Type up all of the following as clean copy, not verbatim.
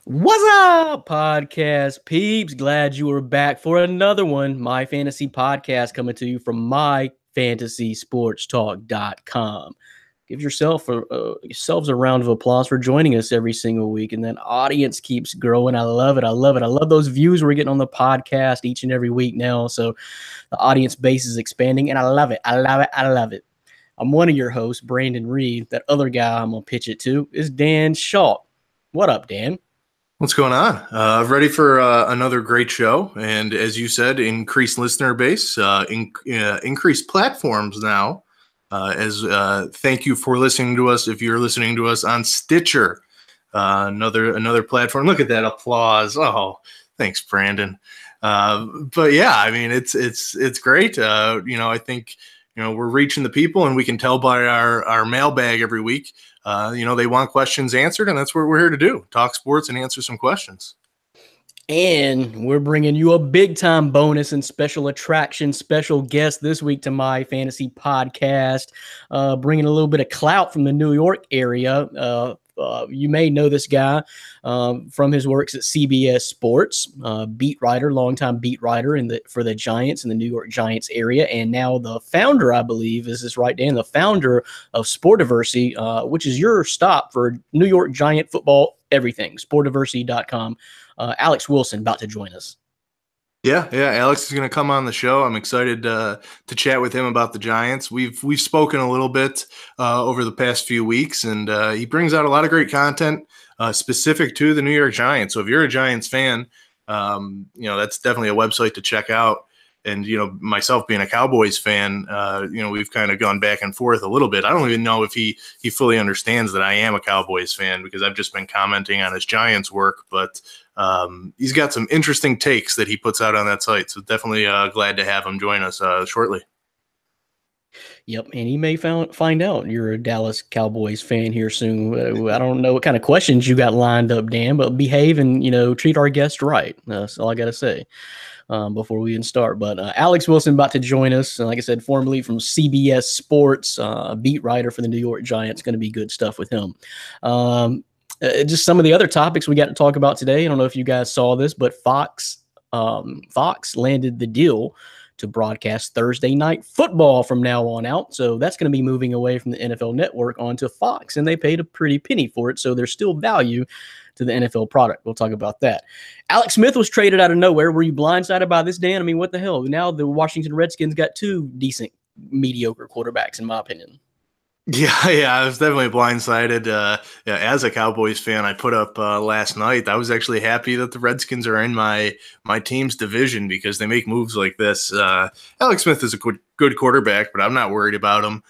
What's up, podcast peeps? Glad you are back for another one. My Fantasy Podcast coming to you from myfantasysportstalk.com. Give yourselves a round of applause for joining us every single week. And that audience keeps growing. I love it. I love it. I love those views we're getting on the podcast each and every week now. So the audience base is expanding, and I love it. I love it. I love it. I'm one of your hosts, Brandon Reed. That other guy I'm going to pitch it to is Dan Shaw. What up, Dan? What's going on? Ready for another great show. And as you said, increased listener base, increased platforms now. Thank you for listening to us. If you're listening to us on Stitcher, another platform. Look at that applause. Oh, thanks, Brandon. But yeah, I mean, it's great. I think, we're reaching the people, and we can tell by our mailbag every week. They want questions answered, and that's what we're here to do. Talk sports and answer some questions. And we're bringing you a big-time bonus and special attraction, special guest this week to My Fantasy Podcast, bringing a little bit of clout from the New York area. You may know this guy from his works at CBS Sports, beat writer, longtime beat writer for the Giants in the New York Giants area, and now the founder, I believe, is this right, Dan? The founder of Sportiversity, which is your stop for New York Giant football everything. Sportiversity.com. Alex Wilson about to join us. Yeah. Alex is going to come on the show. I'm excited to chat with him about the Giants. We've spoken a little bit over the past few weeks, and he brings out a lot of great content specific to the New York Giants. So if you're a Giants fan, that's definitely a website to check out. And, myself being a Cowboys fan, we've kind of gone back and forth a little bit. I don't even know if he fully understands that I am a Cowboys fan, because I've just been commenting on his Giants work. But he's got some interesting takes that he puts out on that site. So definitely glad to have him join us shortly. Yep, and he may find out you're a Dallas Cowboys fan here soon. I don't know what kind of questions you got lined up, Dan, but behave and, treat our guests right. That's all I got to say. Before we even start. But Alex Wilson about to join us. And like I said, formerly from CBS Sports, beat writer for the New York Giants. Going to be good stuff with him. Just some of the other topics we got to talk about today. I don't know if you guys saw this, but Fox landed the deal to broadcast Thursday Night Football from now on out. So that's going to be moving away from the NFL Network onto Fox, and they paid a pretty penny for it. So there's still value to the NFL product. We'll talk about that. Alex Smith was traded out of nowhere. Were you blindsided by this, Dan? I mean, what the hell? Now the Washington Redskins got two decent, mediocre quarterbacks, in my opinion. Yeah, I was definitely blindsided. As a Cowboys fan, I put up last night, I was actually happy that the Redskins are in my team's division, because they make moves like this. Alex Smith is a good quarterback, but I'm not worried about him.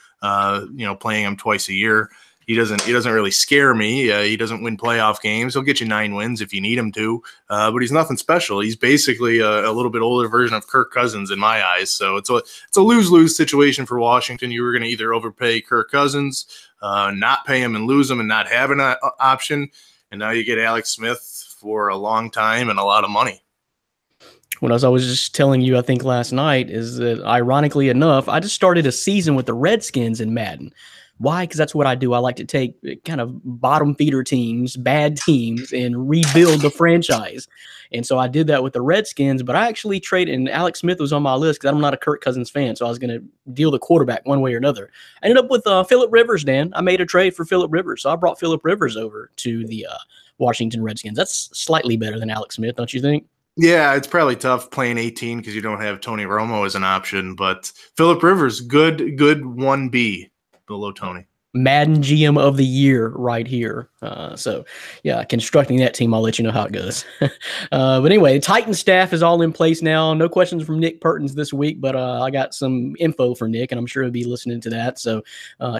Playing him twice a year. He doesn't really scare me. He doesn't win playoff games. He'll get you 9 wins if you need him to, but he's nothing special. He's basically a little bit older version of Kirk Cousins in my eyes. So it's a lose-lose situation for Washington. You were going to either overpay Kirk Cousins, not pay him and lose him and not have an option, and now you get Alex Smith for a long time and a lot of money. What I was just telling you, I think last night, is that ironically enough, I just started a season with the Redskins in Madden. Why? Because that's what I do. I like to take kind of bottom feeder teams, bad teams, and rebuild the franchise. And so I did that with the Redskins, but I actually traded, and Alex Smith was on my list because I'm not a Kirk Cousins fan, so I was going to deal the quarterback one way or another. I ended up with Phillip Rivers, Dan. I made a trade for Phillip Rivers, so I brought Phillip Rivers over to the Washington Redskins. That's slightly better than Alex Smith, don't you think? Yeah, it's probably tough playing 18 because you don't have Tony Romo as an option, but Phillip Rivers, good 1B. Below Tony. Madden GM of the year right here. Constructing that team, I'll let you know how it goes. But anyway, the Titan staff is all in place now. No questions from Nick Pertins this week, but I got some info for Nick, and I'm sure he'll be listening to that. So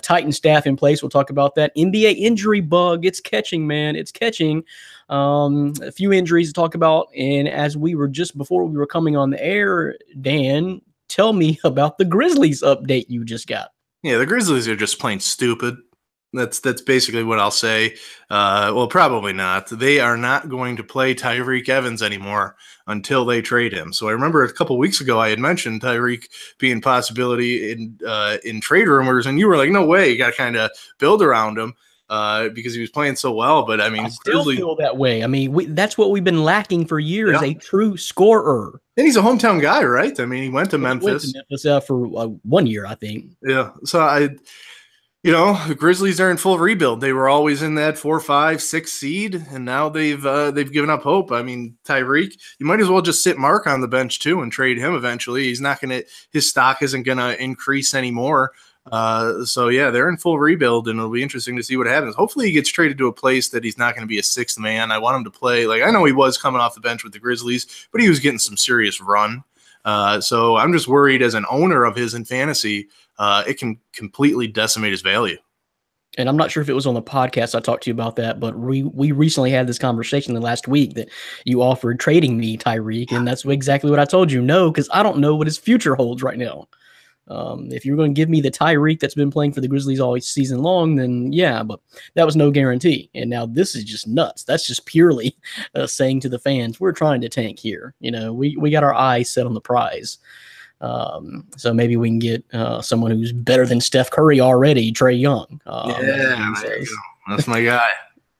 Titan staff in place. We'll talk about that. NBA injury bug. It's catching, man. It's catching. A few injuries to talk about. And as we were just before we were coming on the air, Dan, tell me about the Grizzlies update you just got. Yeah, the Grizzlies are just plain stupid. That's basically what I'll say. Well, probably not. They are not going to play Tyreke Evans anymore until they trade him. So I remember a couple weeks ago I had mentioned Tyreke being possibility in trade rumors, and you were like, no way, you got to kind of build around him. because he was playing so well. But I mean, I still feel that way. I mean, that's what we've been lacking for years, Yeah. a true scorer. And he's a hometown guy, right? I mean, he went to Memphis. Went to Memphis for 1 year, I think. Yeah. So the Grizzlies are in full rebuild. They were always in that 4, 5, 6 seed, and now they've given up hope. I mean, Tyreek, you might as well just sit Mark on the bench too and trade him eventually. His stock isn't gonna increase anymore. So yeah, they're in full rebuild, and it'll be interesting to see what happens. Hopefully, he gets traded to a place that he's not going to be a sixth man. I want him to play. Like, I know he was coming off the bench with the Grizzlies, but he was getting some serious run. So I'm just worried as an owner of his in fantasy, it can completely decimate his value. And I'm not sure if it was on the podcast I talked to you about that, but we recently had this conversation the last week that you offered trading me Tyreek, and that's exactly what I told you. No, because I don't know what his future holds right now. If you're going to give me the Tyreek that's been playing for the Grizzlies all season long, then yeah, but that was no guarantee. And now this is just nuts. That's just purely saying to the fans, we're trying to tank here. We got our eyes set on the prize. So maybe we can get someone who's better than Steph Curry already, Trae Young. That's my guy.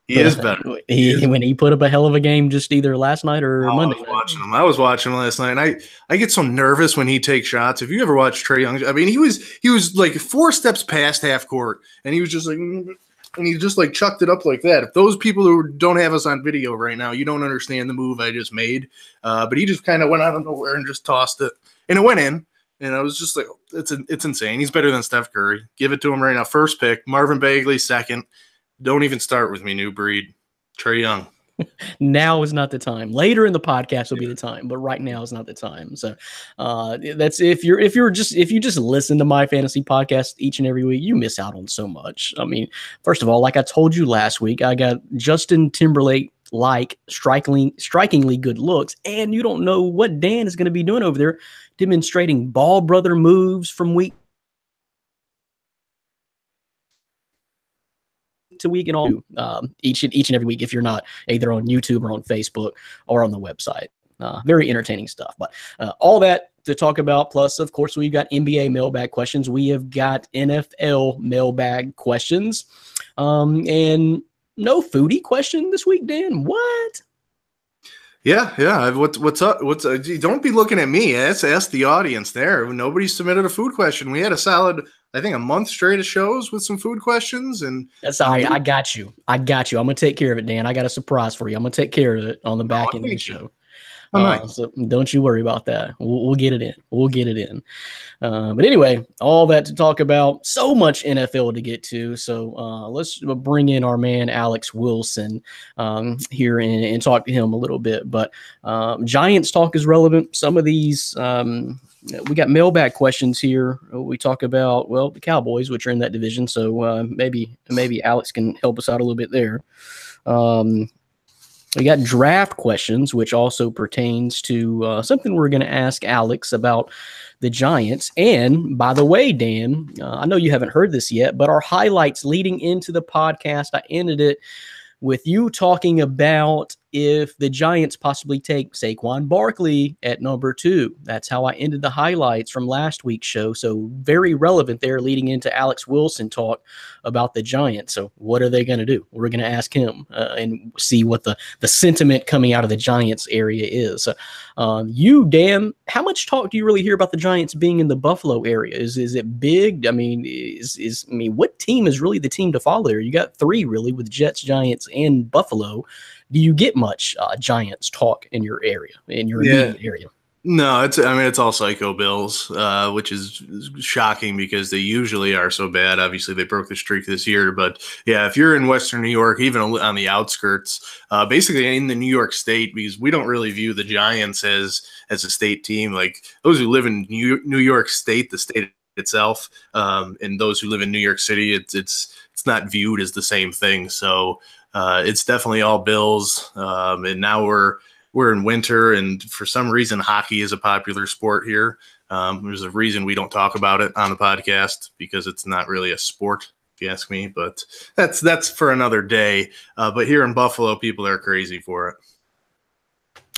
He is better. When he put up a hell of a game just either last night or Monday. I was watching him last night, and I get so nervous when he takes shots. If you ever watch Trae Young, I mean, he was like 4 steps past half court, and he was just like, and he just like chucked it up like that. If those people who don't have us on video right now, you don't understand the move I just made. But he just kind of went out of nowhere and just tossed it, and it went in. And I was just like, it's insane. He's better than Steph Curry. Give it to him right now. First pick, Marvin Bagley, second. Don't even start with me, new breed. Trae Young. Now is not the time. Later in the podcast will be the time, but right now is not the time. So that's if you just listen to my fantasy podcast each and every week, you miss out on so much. I mean, first of all, like I told you last week, I got Justin Timberlake strikingly good looks, and you don't know what Dan is going to be doing over there, demonstrating ball brother moves from week to week and all each and every week if you're not either on YouTube or on Facebook or on the website. Very entertaining stuff. But all that to talk about, plus of course we've got NBA mailbag questions, we have got NFL mailbag questions, and no foodie question this week, Dan. What? Yeah. What's up? Don't be looking at me. Ask the audience there. Nobody submitted a food question. We had a solid, I think, a month straight of shows with some food questions, and that's all right. I got you. I'm gonna take care of it, Dan. I got a surprise for you. I'm gonna take care of it on the back end of the show. So don't you worry about that. We'll get it in. But anyway, all that to talk about. So much NFL to get to. So let's bring in our man Alex Wilson here and talk to him a little bit. But Giants talk is relevant. Some of these we got mailbag questions here. We talk about the Cowboys, which are in that division. So maybe Alex can help us out a little bit there. We got draft questions, which also pertains to something we're going to ask Alex about the Giants. And by the way, Dan, I know you haven't heard this yet, but our highlights leading into the podcast, I ended it with you talking about if the Giants possibly take Saquon Barkley at number 2. That's how I ended the highlights from last week's show. So very relevant there leading into Alex Wilson talk about the Giants. So what are they going to do? We're going to ask him and see what the sentiment coming out of the Giants area is. You, Dan, how much talk do you really hear about the Giants being in the Buffalo area? Is it big? I mean, what team is really the team to follow there? You got 3 really with Jets, Giants, and Buffalo. Do you get much Giants talk in your area, in your immediate area? No, it's all Psycho Bills, which is shocking because they usually are so bad. Obviously, they broke the streak this year, but yeah, if you're in Western New York, even on the outskirts, basically in the New York State, because we don't really view the Giants as a state team. Like those who live in New York State, the state itself, and those who live in New York City, it's not viewed as the same thing. So it's definitely all Bills, and now we're in winter, and for some reason, hockey is a popular sport here. There's a reason we don't talk about it on the podcast because it's not really a sport, if you ask me. But that's for another day. But here in Buffalo, people are crazy for it.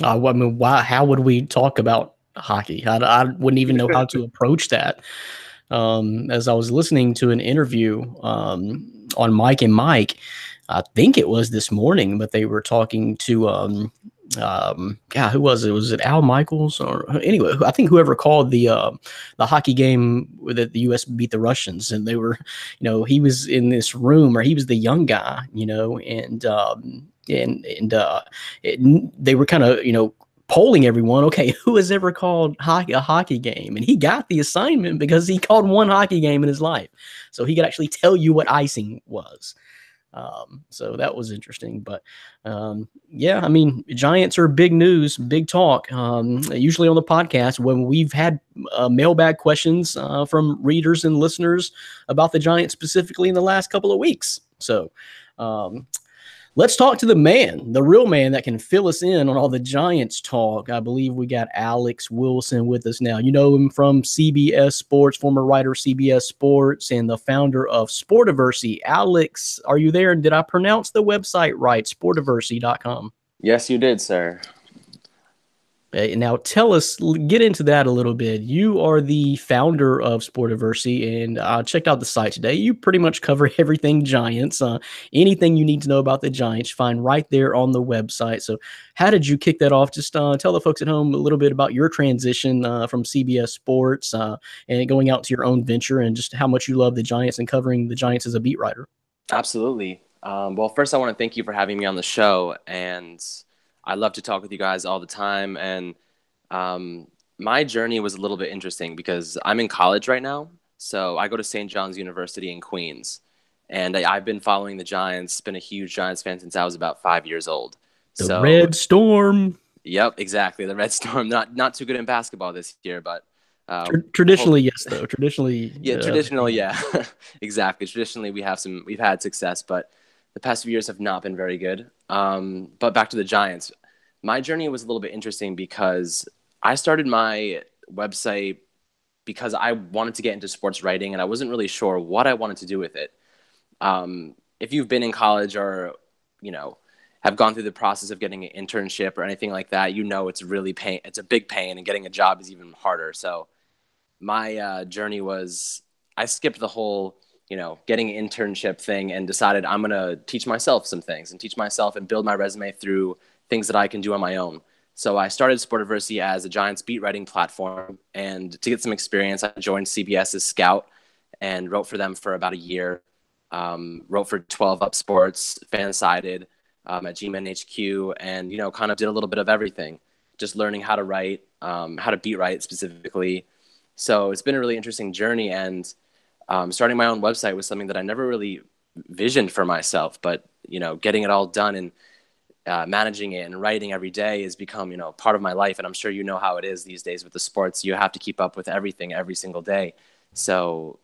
I mean, why? How would we talk about hockey? I wouldn't even know how to approach that. as I was listening to an interview on Mike and Mike. I think it was this morning, but they were talking to God, who was it? Was it Al Michaels or anyway? I think whoever called the hockey game that the U.S. beat the Russians, and they were, he was in this room, or he was the young guy, they were kind of polling everyone. Okay, who has ever called a hockey game? And he got the assignment because he called one hockey game in his life, so he could actually tell you what icing was. So that was interesting, but yeah, I mean, Giants are big news, big talk. Usually on the podcast when we've had mailbag questions from readers and listeners about the Giants specifically in the last couple of weeks. So let's talk to the man, the real man that can fill us in on all the Giants talk. I believe we got Alex Wilson with us now. You know him from CBS Sports, former writer of CBS Sports, and the founder of Sportiversity. Alex, are you there? And did I pronounce the website right? Sportiversity.com. Yes, you did, sir. Now tell us, get into that a little bit. You are the founder of Sportiversity, and I checked out the site today. You pretty much cover everything Giants. Anything you need to know about the Giants, find right there on the website. So how did you kick that off? Just tell the folks at home a little bit about your transition from CBS Sports and going out to your own venture, and just how much you love the Giants and covering the Giants as a beat writer. Absolutely. Well, first I want to thank you for having me on the show, and I love to talk with you guys all the time. And my journey was a little bit interesting because I'm in college right now. So I go to St. John's University in Queens. And I've been following the Giants, been a huge Giants fan since I was about 5 years old. The Red Storm. Yep, exactly. The Red Storm. Not too good in basketball this year, but traditionally, yes, though. Traditionally, traditionally, yeah, exactly. Traditionally, we've had success, but the past few years have not been very good. But back to the Giants. My journey was a little bit interesting because I started my website because I wanted to get into sports writing, and I wasn't really sure what I wanted to do with it. If you've been in college or, have gone through the process of getting an internship or anything like that, it's really pain. It's a big pain, and getting a job is even harder. So my journey was, I skipped the whole getting an internship thing and decided I'm going to teach myself some things and build my resume through things that I can do on my own. So I started Sportiversity as a Giants beat writing platform. And to get some experience, I joined CBS's Scout and wrote for them for about a year. Wrote for 12 Up Sports, Fansided, at G-Men HQ, and, kind of did a little bit of everything, just learning how to write, how to beat write specifically. So it's been a really interesting journey, and starting my own website was something that I never really visioned for myself, but, getting it all done and managing it and writing every day has become, part of my life. And I'm sure you know how it is these days with the sports. You have to keep up with everything every single day. So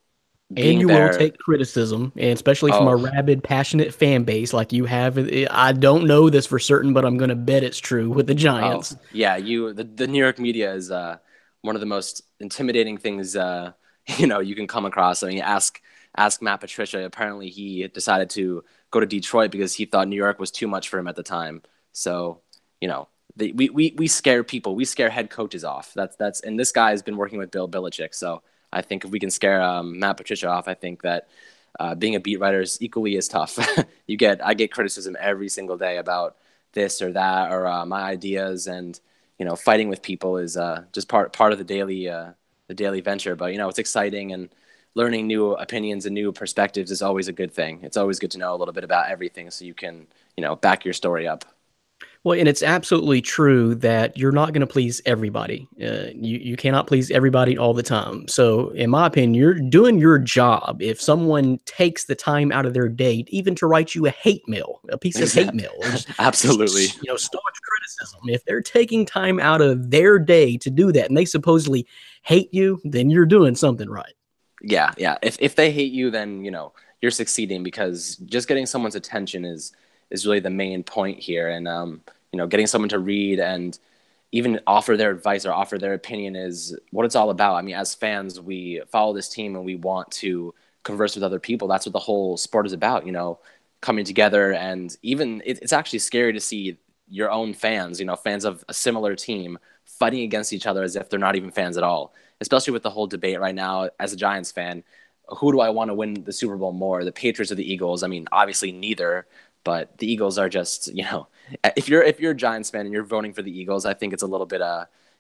and you will take criticism, and especially from a rabid, passionate fan base like you have. I don't know this for certain, but I'm going to bet it's true with the Giants. Yeah, the New York media is one of the most intimidating things you can come across. I mean, ask Matt Patricia. Apparently, he decided to go to Detroit because he thought New York was too much for him at the time. So, we scare people. We scare head coaches off. And this guy has been working with Bill Belichick. So I think if we can scare Matt Patricia off, I think that being a beat writer is equally as tough. I get criticism every single day about this or that or my ideas, and fighting with people is just part of the daily venture. But it's exciting, and learning new opinions and new perspectives is always a good thing. It's always good to know a little bit about everything so you can back your story up. Well, and it's absolutely true that you're not going to please everybody. You cannot please everybody all the time. So in my opinion, you're doing your job. If someone takes the time out of their day, even to write you a hate mail, a piece of hate mail, absolutely, staunch criticism, if they're taking time out of their day to do that and they supposedly hate you, then you're doing something right. Yeah. If they hate you, then, you're succeeding, because just getting someone's attention is really the main point here. And, getting someone to read and even offer their advice or offer their opinion is what it's all about. I mean, as fans, we follow this team and we want to converse with other people. That's what the whole sport is about, coming together. And even it's actually scary to see your own fans, fans of a similar team fighting against each other as if they're not even fans at all. especially with the whole debate right now as a Giants fan, who do I want to win the Super Bowl more, the Patriots or the Eagles? I mean, obviously neither, but the Eagles are just, if you're a Giants fan and you're voting for the Eagles, I think it's a little bit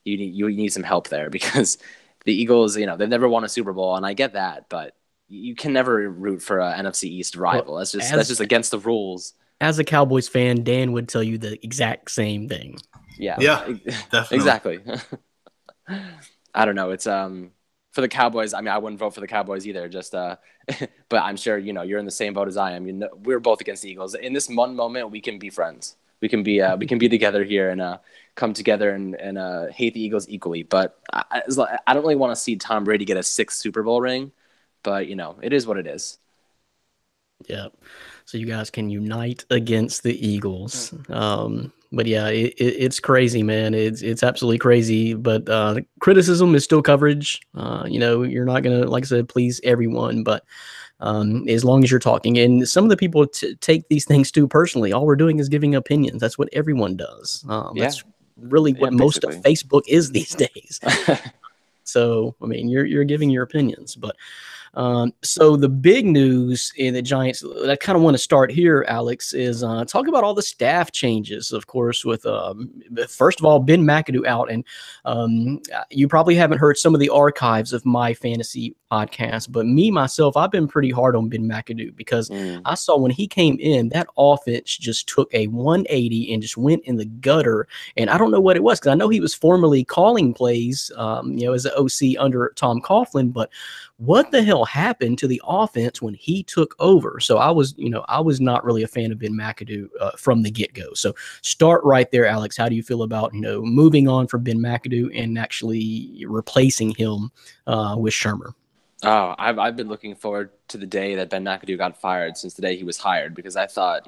you need some help there because the Eagles, they've never won a Super Bowl, and I get that, but you can never root for an NFC East rival. Well, that's just against the rules. As a Cowboys fan, Dan would tell you the exact same thing. Yeah, definitely. Exactly. I don't know. It's for the Cowboys. I mean, I wouldn't vote for the Cowboys either. Just but I'm sure you're in the same boat as I am. We're both against the Eagles. In this one moment, we can be friends. We can be together here and come together and hate the Eagles equally. But I don't really want to see Tom Brady get a 6th Super Bowl ring. But it is what it is. Yeah. So you guys can unite against the Eagles. But yeah, it's crazy, man. It's absolutely crazy. But criticism is still coverage. You're not gonna, like I said, please everyone. But as long as you're talking, and some of the people take these things too personally. All we're doing is giving opinions. That's what everyone does. That's really what most of Facebook is these days. So I mean, you're giving your opinions, but. So the big news in the Giants, I kind of want to start here, Alex, is talk about all the staff changes, of course, with first of all, Ben McAdoo out. And you probably haven't heard some of the archives of my fantasy podcast, but myself, I've been pretty hard on Ben McAdoo because I saw when he came in, that offense just took a 180 and just went in the gutter. And I don't know what it was because I know he was formerly calling plays, as an OC under Tom Coughlin, but what the hell happened to the offense when he took over? So I was not really a fan of Ben McAdoo from the get-go. So start right there, Alex. How do you feel about, moving on from Ben McAdoo and actually replacing him with Shurmur? Oh, I've been looking forward to the day that Ben McAdoo got fired since the day he was hired, because I thought,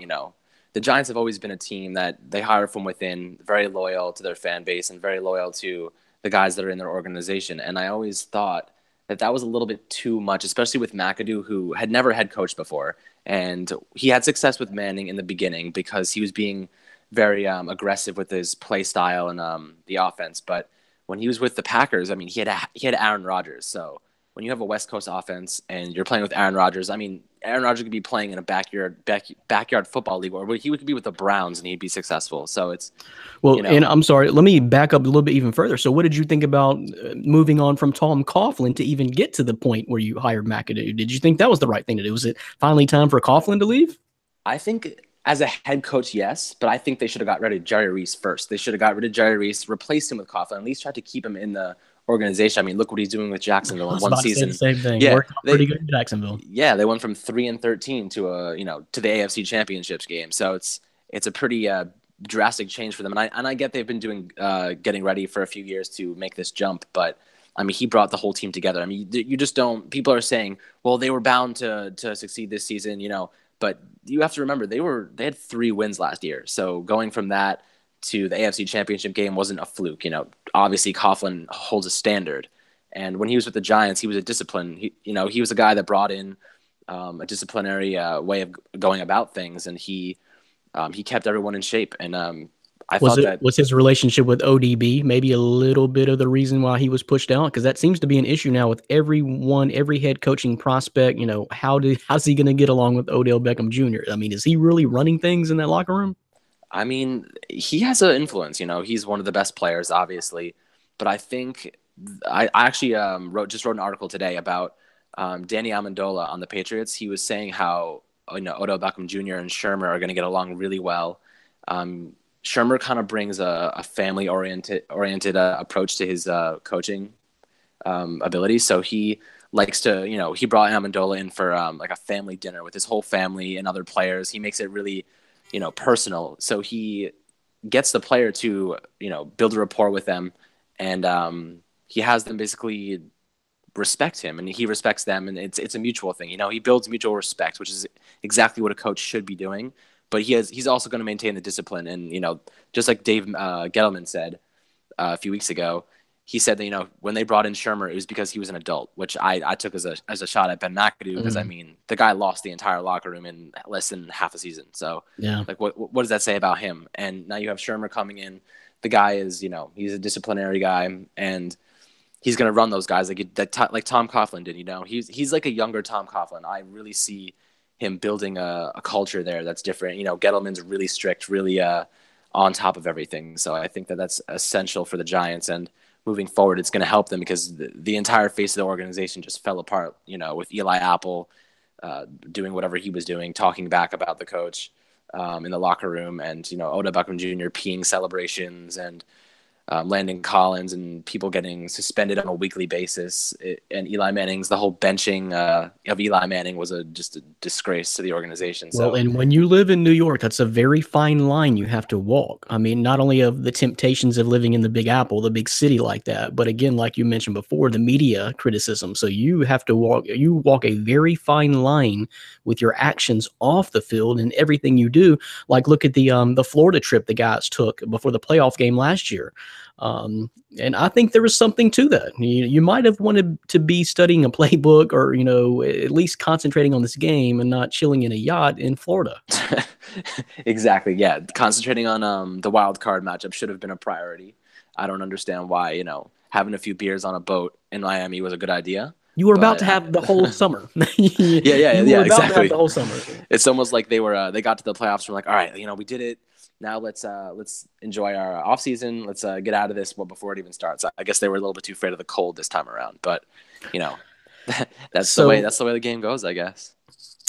the Giants have always been a team that they hire from within, very loyal to their fan base and very loyal to the guys that are in their organization. And I always thought that was a little bit too much, especially with McAdoo, who had never head coached before. And he had success with Manning in the beginning because he was being very aggressive with his play style and the offense. But when he was with the Packers, I mean, he had Aaron Rodgers. So when you have a West Coast offense and you're playing with Aaron Rodgers, I mean, Aaron Rodgers could be playing in a backyard football league, or he would be with the Browns and he'd be successful. So it's and I'm sorry, let me back up a little bit even further. So what did you think about moving on from Tom Coughlin to even get to the point where you hired McAdoo? Did you think that was the right thing to do? Was it finally time for Coughlin to leave? I think as a head coach, yes, but I think they should have got rid of Jerry Reese first. They should have got rid of Jerry Reese, replaced him with Coughlin, at least tried to keep him in the organization. I mean, look what he's doing with Jacksonville in one season. Same thing. Yeah, worked pretty good in Jacksonville. Yeah, they went from 3-13 to to the AFC Championships game. So it's a pretty drastic change for them. And I get they've been doing getting ready for a few years to make this jump, but I mean, he brought the whole team together. I mean, you just don't. People are saying, well, they were bound to succeed this season, but you have to remember they had 3 wins last year. So going from that to the AFC Championship game wasn't a fluke. Obviously Coughlin holds a standard, and when he was with the Giants, he was a discipline. He was a guy that brought in a disciplinary way of going about things, and he kept everyone in shape. And was his relationship with ODB maybe a little bit of the reason why he was pushed out? Because that seems to be an issue now with every head coaching prospect. How's he going to get along with Odell Beckham Jr.? I mean, is he really running things in that locker room? I mean, he has an influence. He's one of the best players, obviously. But I think I actually wrote an article today about Danny Amendola on the Patriots. He was saying how Odell Beckham Jr. and Shurmur are going to get along really well. Shurmur kind of brings a family-oriented approach to his coaching ability. So he likes to, he brought Amendola in for like a family dinner with his whole family and other players. He makes it really personal. So he gets the player to, build a rapport with them, and he has them basically respect him, and he respects them, and it's a mutual thing. He builds mutual respect, which is exactly what a coach should be doing. But he's also going to maintain the discipline, and just like Dave Gettleman said a few weeks ago, he said that when they brought in Shurmur, it was because he was an adult, which I took as a shot at Ben McAdoo, because I mean, the guy lost the entire locker room in less than half a season. So yeah, like what does that say about him? And now you have Shurmur coming in. The guy is he's a disciplinary guy, and he's going to run those guys like Tom Coughlin did. He's like a younger Tom Coughlin. I really see him building a culture there that's different. Gettleman's really strict, really on top of everything. So I think that that's essential for the Giants, and moving forward, it's going to help them because the entire face of the organization just fell apart, with Eli Apple doing whatever he was doing, talking back about the coach in the locker room, and, Odell Beckham Jr. peeing celebrations, and Landon Collins and people getting suspended on a weekly basis. And Eli Manning's, the whole benching of Eli Manning was just a disgrace to the organization. Well, and when you live in New York, that's a very fine line you have to walk. I mean, not only of the temptations of living in the Big Apple, the big city like that, but again, like you mentioned before, the media criticism. So you have to walk a very fine line with your actions off the field and everything you do. Like, look at the Florida trip the guys took before the playoff game last year. And I think there was something to that. You might have wanted to be studying a playbook, or, at least concentrating on this game and not chilling in a yacht in Florida. Exactly. Yeah. Concentrating on the wild card matchup should have been a priority. I don't understand why, having a few beers on a boat in Miami was a good idea. You were about to have the whole summer. Yeah, exactly. The whole summer. It's almost like they got to the playoffs and were like, all right, we did it. Now let's enjoy our off season. Let's get out of this before it even starts. I guess they were a little bit too afraid of the cold this time around, but that's the way the game goes, I guess.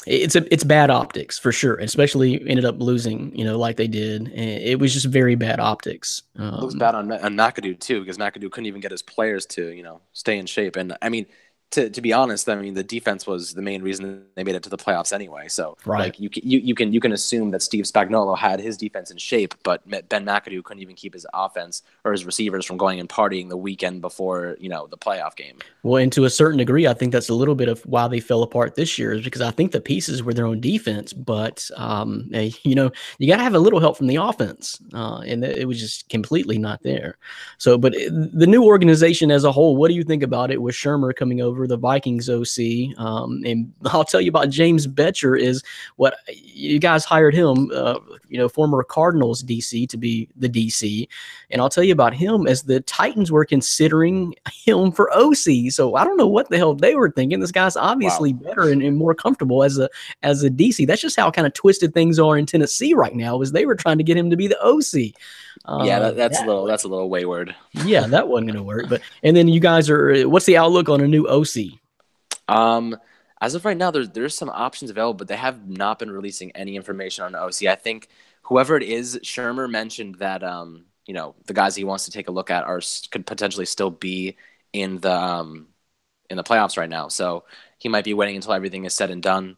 It's bad optics for sure, especially ended up losing, like they did. It was just very bad optics. It looks bad on McAdoo too, because McAdoo couldn't even get his players to stay in shape. And I mean, to be honest, I mean, the defense was the main reason they made it to the playoffs anyway. So right. Like you can assume that Steve Spagnuolo had his defense in shape, but Ben McAdoo couldn't even keep his offense or his receivers from going and partying the weekend before, the playoff game. Well, and to a certain degree, I think that's a little bit of why they fell apart this year, is because I think the pieces were their own defense, but you got to have a little help from the offense, and it was just completely not there. So, but the new organization as a whole, what do you think about it with Shurmur coming over, the Vikings OC? And I'll tell you about James Betcher is what you guys hired him, former Cardinals DC, to be the DC. And I'll tell you about him as the Titans were considering him for OC. So I don't know what the hell they were thinking. This guy's obviously better and more comfortable as a DC. That's just how kind of twisted things are in Tennessee right now, is they were trying to get him to be the OC. That's a little wayward. Yeah, that wasn't going to work. And then you guys what's the outlook on a new OC? As of right now, there's some options available, but they have not been releasing any information on the OC. I think whoever it is, Shurmur mentioned that the guys he wants to take a look at could potentially still be in the playoffs right now. So he might be waiting until everything is said and done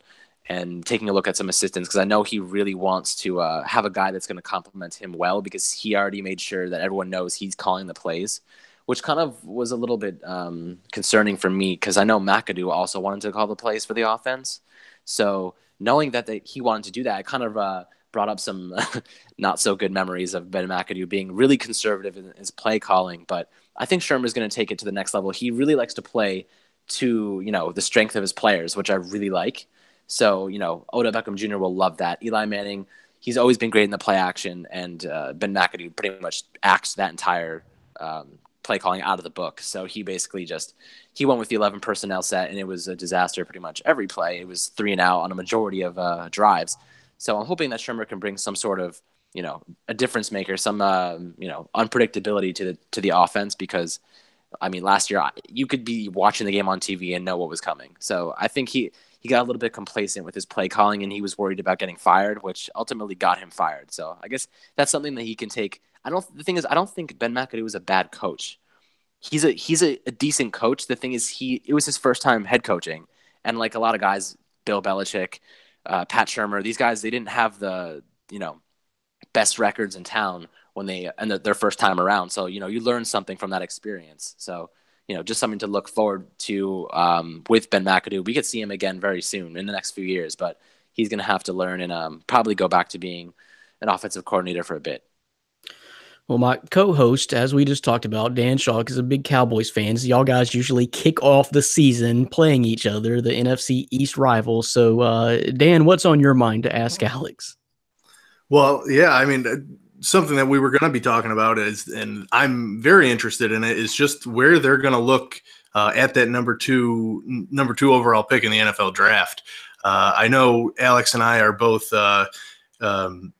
and taking a look at some assistants, because I know he really wants to have a guy that's going to complement him well, because he already made sure that everyone knows he's calling the plays, which kind of was a little bit concerning for me, because I know McAdoo also wanted to call the plays for the offense. So knowing that he wanted to do that, it kind of brought up some not so good memories of Ben McAdoo being really conservative in his play calling. But I think Shurmur is going to take it to the next level. He really likes to play to the strength of his players, which I really like. So Odell Beckham Jr. will love that. Eli Manning, he's always been great in the play action, and Ben McAdoo pretty much acts that entire play calling out of the book. So he basically he went with the 11 personnel set, and it was a disaster pretty much every play. It was 3 and out on a majority of drives. So I'm hoping that Shurmur can bring some sort of, a difference maker, some, unpredictability to the offense, because I mean, last year you could be watching the game on TV and know what was coming. So I think he got a little bit complacent with his play calling, and he was worried about getting fired, which ultimately got him fired. So I guess that's something that he can take. The thing is, I don't think Ben McAdoo is a bad coach. He's a decent coach. The thing is, it was his first time head coaching, and like a lot of guys, Bill Belichick, Pat Shurmur, these guys, they didn't have the best records in town when their first time around. So you learn something from that experience. So just something to look forward to with Ben McAdoo. We could see him again very soon in the next few years, but he's going to have to learn and probably go back to being an offensive coordinator for a bit. Well, my co-host, as we just talked about, Dan Shaw, is a big Cowboys fan. So y'all guys usually kick off the season playing each other, the NFC East rivals. So, Dan, what's on your mind to ask Alex? Well, yeah, I mean, something that we were going to be talking about is, and I'm very interested in it, is just where they're going to look at that number two overall pick in the NFL draft. I know Alex and I are both, in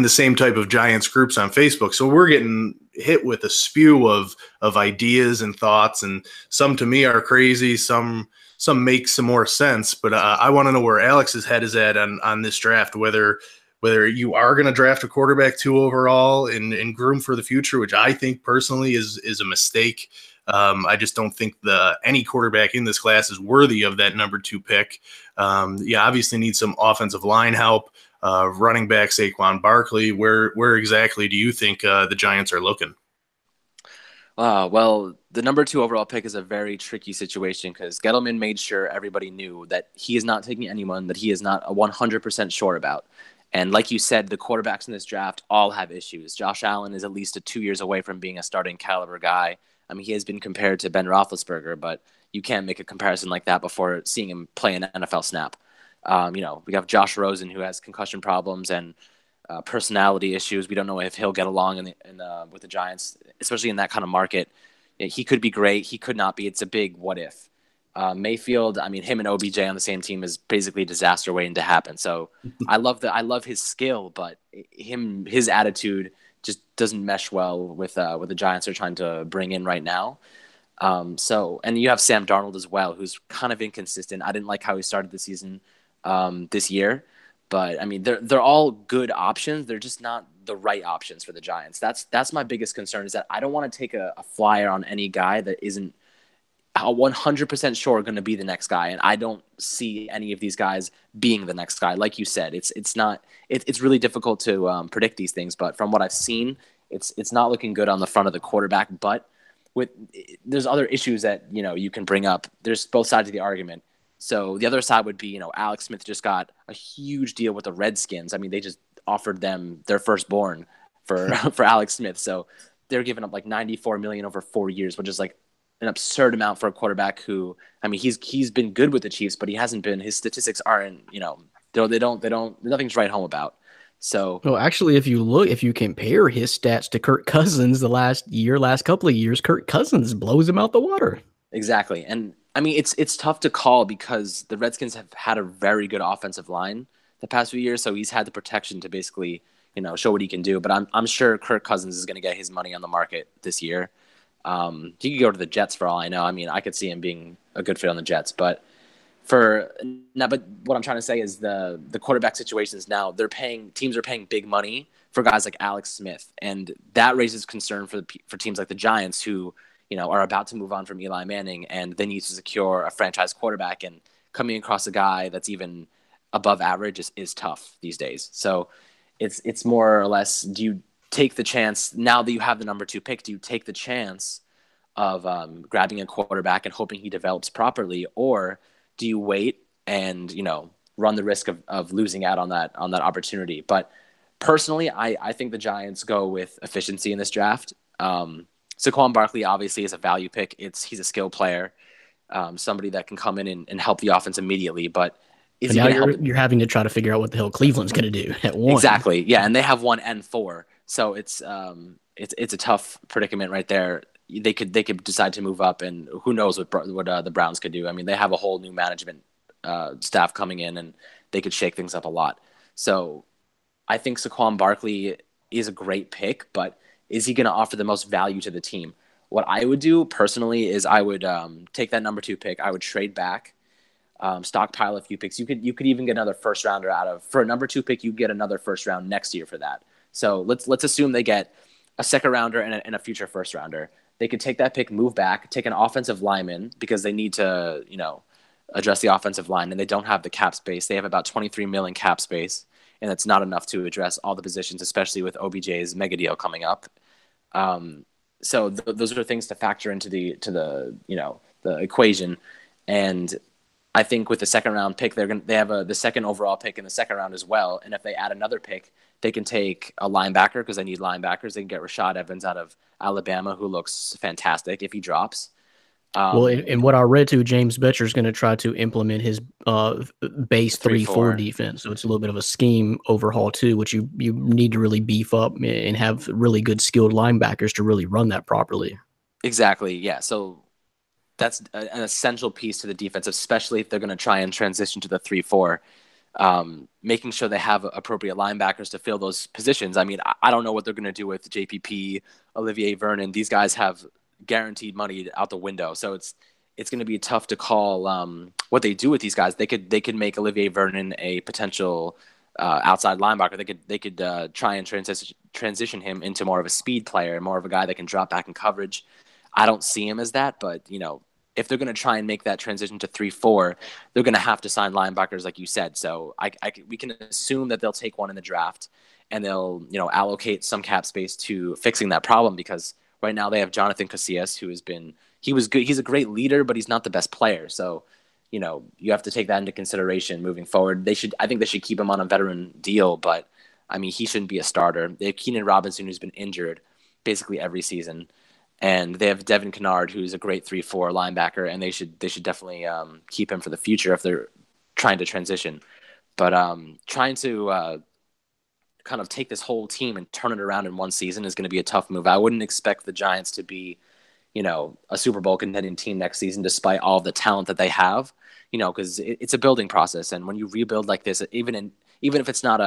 the same type of Giants groups on Facebook, so we're getting hit with a spew of ideas and thoughts, and some to me are crazy, some make some more sense. But I want to know where Alex's head is at on this draft, whether you are going to draft a quarterback 2 overall and groom for the future, which I think personally is a mistake. I just don't think any quarterback in this class is worthy of that number 2 pick. Obviously need some offensive line help. Running back Saquon Barkley. Where exactly do you think the Giants are looking? Well, the number 2 overall pick is a very tricky situation because Gettleman made sure everybody knew that he is not taking anyone that he is not 100% sure about. And like you said, the quarterbacks in this draft all have issues. Josh Allen is at least 2 years away from being a starting caliber guy. I mean, he has been compared to Ben Roethlisberger, but you can't make a comparison like that before seeing him play an NFL snap. We have Josh Rosen, who has concussion problems and personality issues. We don't know if he'll get along with the Giants, especially in that kind of market. He could be great. He could not be. It's a big what if. Mayfield, I mean, him and OBJ on the same team is basically a disaster waiting to happen. So I love his skill, but his attitude just doesn't mesh well with the Giants are trying to bring in right now. And you have Sam Darnold as well, who's kind of inconsistent. I didn't like how he started the season this year, but I mean, they're all good options. They're just not the right options for the Giants. That's my biggest concern, is that I don't want to take a flyer on any guy that isn't 100% sure going to be the next guy, and I don't see any of these guys being the next guy. Like you said, it's really difficult to predict these things, but from what I've seen, it's not looking good on the front of the quarterback. But there's other issues that you can bring up. There's both sides of the argument. So the other side would be, Alex Smith just got a huge deal with the Redskins. I mean, they just offered them their firstborn for Alex Smith, so they're giving up like $94 million over 4 years, which is like an absurd amount for a quarterback who, I mean, he's been good with the Chiefs, but he hasn't been. His statistics aren't, they don't. Nothing's right home about. So, well, actually, if you compare his stats to Kirk Cousins the last couple of years, Kirk Cousins blows him out the water. Exactly, and I mean, it's tough to call because the Redskins have had a very good offensive line the past few years, so he's had the protection to basically, show what he can do. But I'm sure Kirk Cousins is going to get his money on the market this year. He could go to the Jets for all I know. I mean, I could see him being a good fit on the Jets, but what I'm trying to say is the quarterback situations now, teams are paying big money for guys like Alex Smith, and that raises concern for teams like the Giants, who are about to move on from Eli Manning, and they need to secure a franchise quarterback, and coming across a guy that's even above average is tough these days. So it's more or less, do you take the chance now that you have the number 2 pick? Do you take the chance of grabbing a quarterback and hoping he develops properly, or do you wait and run the risk of losing out on that opportunity? But personally, I think the Giants go with efficiency in this draft. Saquon Barkley obviously is a value pick. He's a skill player, somebody that can come in and help the offense immediately. But now you're having to try to figure out what the hell Cleveland's going to do at 1. Exactly, yeah, and they have 1 and 4, so it's a tough predicament right there. They could decide to move up, and who knows what the Browns could do. I mean, they have a whole new management staff coming in, and they could shake things up a lot. So I think Saquon Barkley is a great pick, but is he going to offer the most value to the team? What I would do personally is I would take that number 2 pick. I would trade back, stockpile a few picks. You could even get another first rounder for a number 2 pick. You get another first round next year for that. So let's assume they get a second rounder and a future first rounder. They could take that pick, move back, take an offensive lineman because they need to address the offensive line, and they don't have the cap space. They have about $23 million cap space, and it's not enough to address all the positions, especially with OBJ's mega deal coming up. So those are things to factor into the equation. And I think with the second round pick, they have the second overall pick in the second round as well. And if they add another pick, they can take a linebacker because they need linebackers. They can get Rashad Evans out of Alabama, who looks fantastic if he drops. Well, and what I read too, James Betcher is going to try to implement his base 3-4 defense. So it's a little bit of a scheme overhaul too, which you need to really beef up and have really good skilled linebackers to really run that properly. Exactly. Yeah. So that's an essential piece to the defense, especially if they're going to try and transition to the 3-4. Making sure they have appropriate linebackers to fill those positions. I mean, I don't know what they're going to do with JPP, Olivier Vernon. These guys have guaranteed money out the window, so it's going to be tough to call what they do with these guys. They could make Olivier Vernon a potential outside linebacker. They could try and transition him into more of a speed player, more of a guy that can drop back in coverage. I don't see him as that, but if they're going to try and make that transition to 3-4, they're going to have to sign linebackers, like you said. So we can assume that they'll take one in the draft, and they'll allocate some cap space to fixing that problem, because right now they have Jonathan Casillas, he was good. He's a great leader, but he's not the best player. So you have to take that into consideration moving forward. I think they should keep him on a veteran deal, but I mean, he shouldn't be a starter. They have Keenan Robinson, who's been injured basically every season. And they have Devin Kennard, who's a great 3-4 linebacker, and they should definitely keep him for the future if they're trying to transition. But trying to kind of take this whole team and turn it around in one season is going to be a tough move. I wouldn't expect the Giants to be, a Super Bowl contending team next season, despite all the talent that they have. Because it's a building process, and when you rebuild like this, even if it's not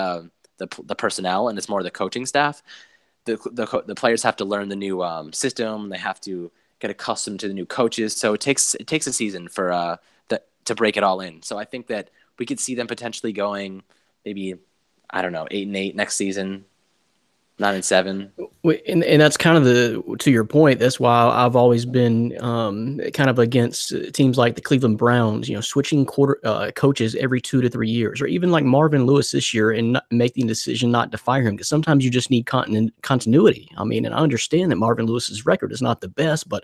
the personnel and it's more the coaching staff. The players have to learn the new system. They have to get accustomed to the new coaches. So it takes a season for to break it all in. So I think that we could see them potentially going maybe, I don't know, 8-8 next season, 9-7. And that's kind of to your point. That's why I've always been kind of against teams like the Cleveland Browns, switching coaches every 2 to 3 years, or even like Marvin Lewis this year, and making the decision not to fire him, because sometimes you just need continuity. I mean, and I understand that Marvin Lewis's record is not the best, but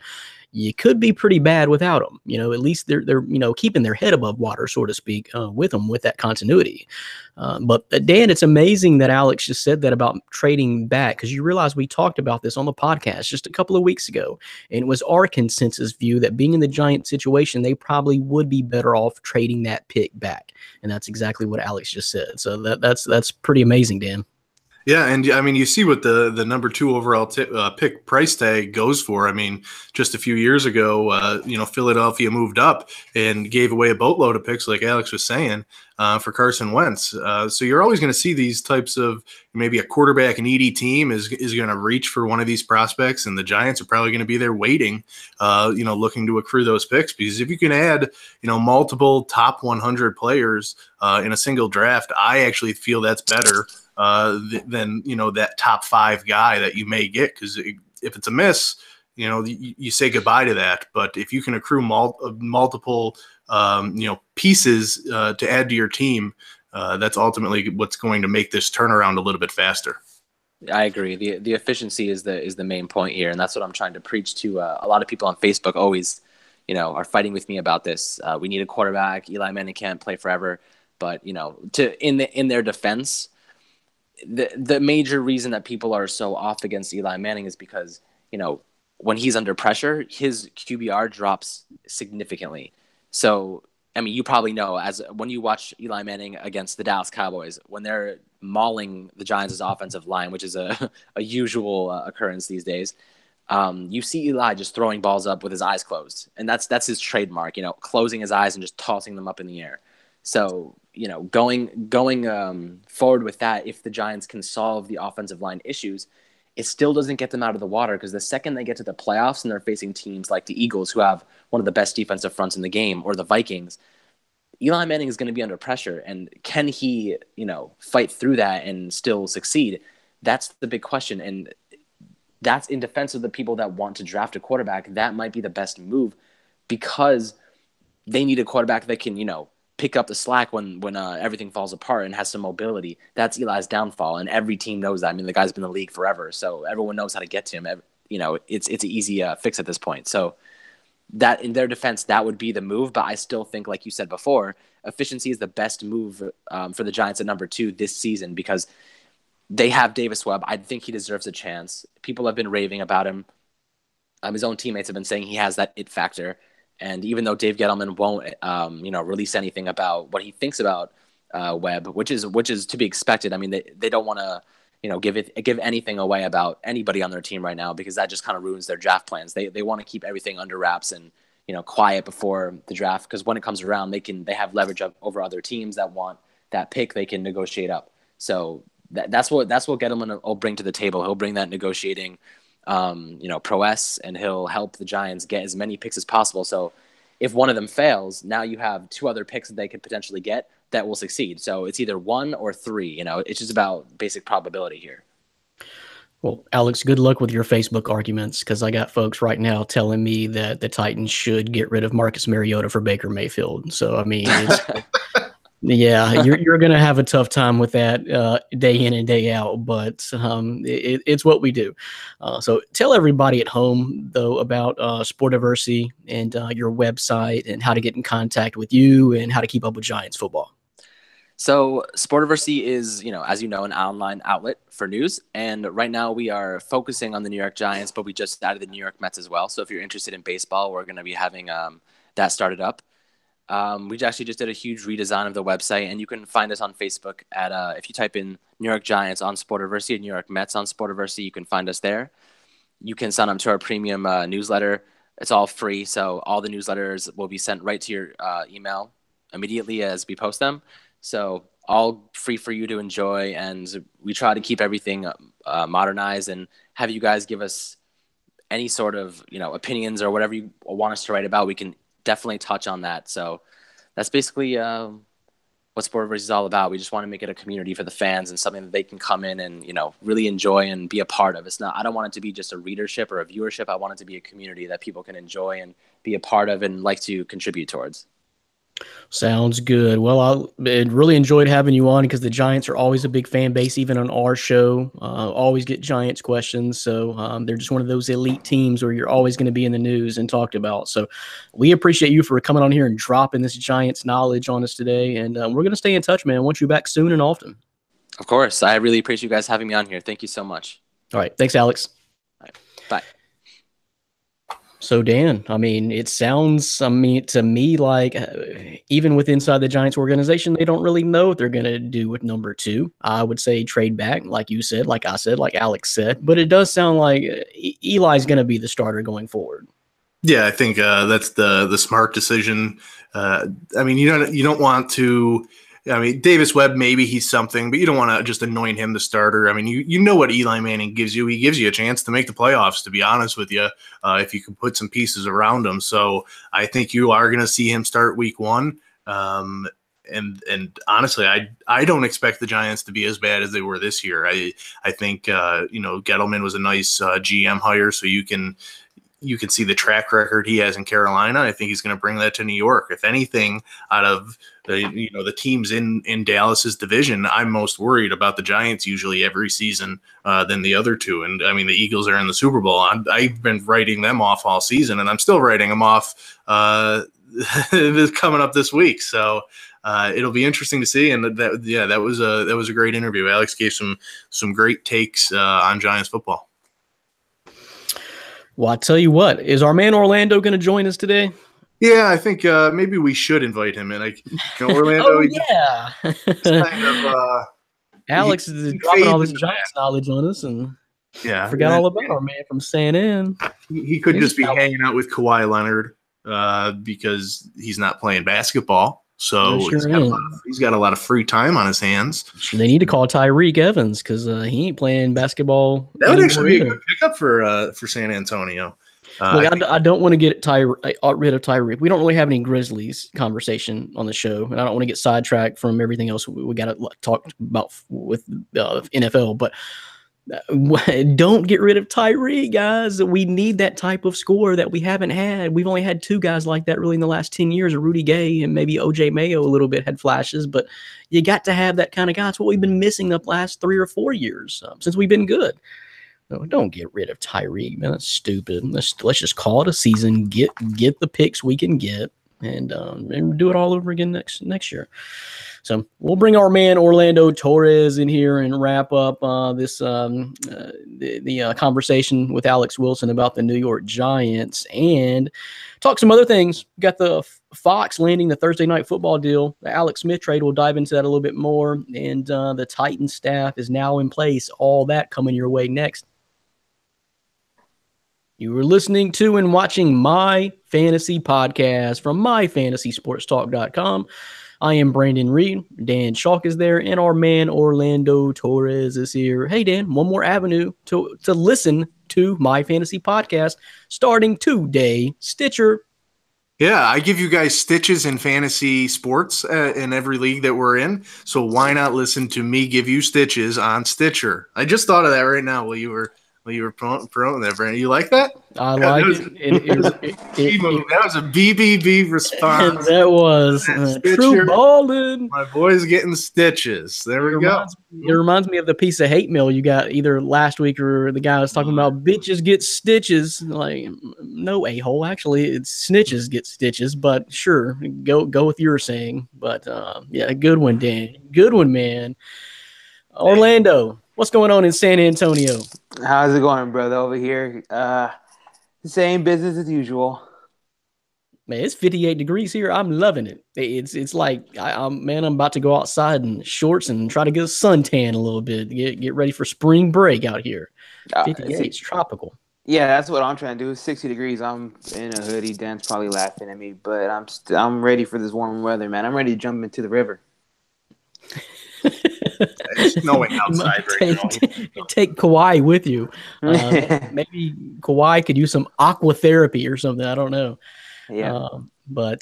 you could be pretty bad without them. At least they're keeping their head above water, so to speak, with them, with that continuity. But Dan, it's amazing that Alex just said that about trading back, because you realize we talked about this on the podcast just a couple of weeks ago, and it was our consensus view that being in the Giant situation, they probably would be better off trading that pick back, and that's exactly what Alex just said. So that's pretty amazing, Dan. Yeah, and I mean, you see what the number 2 overall pick price tag goes for. I mean, just a few years ago, Philadelphia moved up and gave away a boatload of picks, like Alex was saying, for Carson Wentz. So you're always going to see these types of, maybe a quarterback needy team is going to reach for one of these prospects, and the Giants are probably going to be there waiting, looking to accrue those picks. Because if you can add, multiple top 100 players in a single draft, I actually feel that's better than that top 5 guy that you may get, because if it's a miss, you say goodbye to that. But if you can accrue multiple pieces to add to your team, that's ultimately what's going to make this turnaround a little bit faster. I agree. The efficiency is the main point here, and that's what I'm trying to preach to a lot of people on Facebook. Always, are fighting with me about this. We need a quarterback. Eli Manning can't play forever, but in their defense. The major reason that people are so off against Eli Manning is because, when he's under pressure, his QBR drops significantly. So, I mean, you probably know, when you watch Eli Manning against the Dallas Cowboys, when they're mauling the Giants' offensive line, which is a usual occurrence these days, you see Eli just throwing balls up with his eyes closed. And that's his trademark, closing his eyes and just tossing them up in the air. So, going forward with that, if the Giants can solve the offensive line issues, it still doesn't get them out of the water, because the second they get to the playoffs and they're facing teams like the Eagles, who have one of the best defensive fronts in the game, or the Vikings, Eli Manning is going to be under pressure. And can he, fight through that and still succeed? That's the big question. And that's in defense of the people that want to draft a quarterback. That might be the best move, because they need a quarterback that can, pick up the slack when everything falls apart and has some mobility. That's Eli's downfall, and every team knows that. I mean, the guy's been in the league forever, so everyone knows how to get to him. It's an easy fix at this point. So that, in their defense, that would be the move. But I still think, like you said before, efficiency is the best move for the Giants at number 2 this season, because they have Davis Webb. I think he deserves a chance. People have been raving about him. His own teammates have been saying he has that it factor. And even though Dave Gettleman won't, release anything about what he thinks about Webb, which is to be expected. I mean, they don't want to, give anything away about anybody on their team right now, because that just kind of ruins their draft plans. They want to keep everything under wraps and, quiet before the draft, because when it comes around, they have leverage over other teams that want that pick. They can negotiate up. So that's what Gettleman will bring to the table. He'll bring that negotiating prowess, and he'll help the Giants get as many picks as possible. So if one of them fails, now you have 2 other picks that they could potentially get that will succeed. So it's either 1 or 3, it's just about basic probability here. Well, Alex, good luck with your Facebook arguments, because I got folks right now telling me that the Titans should get rid of Marcus Mariota for Baker Mayfield. So, I mean, yeah, you're going to have a tough time with that day in and day out, but it's what we do. So tell everybody at home, though, about Sportiversity and your website and how to get in contact with you and how to keep up with Giants football. So Sportiversity is, as you know, an online outlet for news. And right now we are focusing on the New York Giants, but we just added the New York Mets as well. So if you're interested in baseball, we're going to be having that started up. We actually just did a huge redesign of the website, and you can find us on Facebook at if you type in New York Giants on Sportiversity and New York Mets on Sportiversity, you can find us there. You can sign up to our premium newsletter. It's all free, so all the newsletters will be sent right to your email immediately as we post them. So all free for you to enjoy, and we try to keep everything modernized and have you guys give us any sort of opinions or whatever you want us to write about. We can definitely touch on that. So that's basically what Sportiversity is all about. We just want to make it a community for the fans and something that they can come in and really enjoy and be a part of. I don't want it to be just a readership or a viewership. I want it to be a community that people can enjoy and be a part of and like to contribute towards. Sounds good. Well, I really enjoyed having you on, because the Giants are always a big fan base, even on our show. Always get Giants questions. So they're just one of those elite teams where you're always going to be in the news and talked about. So we appreciate you for coming on here and dropping this Giants knowledge on us today. And we're going to stay in touch, man. I want you back soon and often. Of course. I really appreciate you guys having me on here. Thank you so much. All right. Thanks, Alex. All right. Bye. So, Dan, I mean, it sounds, to me like even with inside the Giants organization, they don't really know what they're going to do with number 2. I would say trade back, like you said, like I said, like Alex said. But it does sound like Eli's going to be the starter going forward. Yeah, I think that's the smart decision. I mean, you don't want to. I mean, Davis Webb, maybe he's something, but you don't want to just anoint him the starter. I mean, you know what Eli Manning gives you. He gives you a chance to make the playoffs, to be honest with you, if you can put some pieces around him. So I think you are going to see him start week 1. And honestly, I don't expect the Giants to be as bad as they were this year. I think, Gettleman was a nice GM hire, so you can see the track record he has in Carolina. I think he's going to bring that to New York. If anything, out of the teams in Dallas's division, I'm most worried about the Giants usually every season than the other 2. And I mean, the Eagles are in the Super Bowl. I've been writing them off all season, and I'm still writing them off coming up this week. So it'll be interesting to see. And that was a great interview. Alex gave some great takes on Giants football. Well, I tell you what, is our man Orlando going to join us today? Yeah, I think maybe we should invite him in. Orlando. Oh, yeah. Kind of, Alex is dropping all this Giants knowledge on us, and forgot all about our man from San Ann. He could just be hanging out with Kawhi Leonard because he's not playing basketball. So he's got a lot of free time on his hands. They need to call Tyreek Evans because he ain't playing basketball. That would actually be a good pickup for San Antonio. Look, I don't want to get rid of Tyreek. We don't really have any Grizzlies conversation on the show, and I don't want to get sidetracked from everything else we got to talk about with NFL. But don't get rid of Tyreek, guys. We need that type of score that we haven't had. We've only had 2 guys like that really in the last 10 years, Rudy Gay and maybe OJ Mayo a little bit had flashes, but you got to have that kind of guy. It's what we've been missing the last 3 or 4 years since we've been good. No, don't get rid of Tyreek, man. That's stupid. Let's just call it a season. Get the picks we can get. and do it all over again next year. So we'll bring our man Orlando Torres in here and wrap up this the conversation with Alex Wilson about the New York Giants and talk some other things. We got the Fox landing the Thursday Night Football deal. The Alex Smith trade, we'll dive into that a little bit more. And the Titans staff is now in place. All that coming your way next. You were listening to and watching My Fantasy Podcast from myfantasysportstalk.com. I am Brandon Reed. Dan Chalk is there, and our man Orlando Torres is here. Hey, Dan, one more avenue to listen to My Fantasy Podcast starting today. Stitcher. Yeah, I give you guys stitches in fantasy sports in every league that we're in. So why not listen to me give you stitches on Stitcher? I just thought of that right now while you were promoting that, Brandon. You like that? I like it. That was a BBB response. That was true balling. My boy's getting stitches. There we go. It reminds me of the piece of hate mail you got either last week or the guy was talking about bitches get stitches. Like, no, a-hole. Actually, it's snitches get stitches, but sure, go with your saying. But yeah, good one, Dan. Good one, man. Orlando, what's going on in San Antonio? How's it going, brother? Over here, same business as usual. Man, it's 58 degrees here. I'm loving it. It's like I'm about to go outside in shorts and try to get a suntan a little bit. Get ready for spring break out here. 58, it's tropical. Yeah, that's what I'm trying to do. It's 60 degrees. I'm in a hoodie. Dan's probably laughing at me, but I'm ready for this warm weather, man. I'm ready to jump into the river. It's snowing outside right now. Take Kawhi with you. Maybe Kawhi could use some aqua therapy or something. I don't know. Yeah. But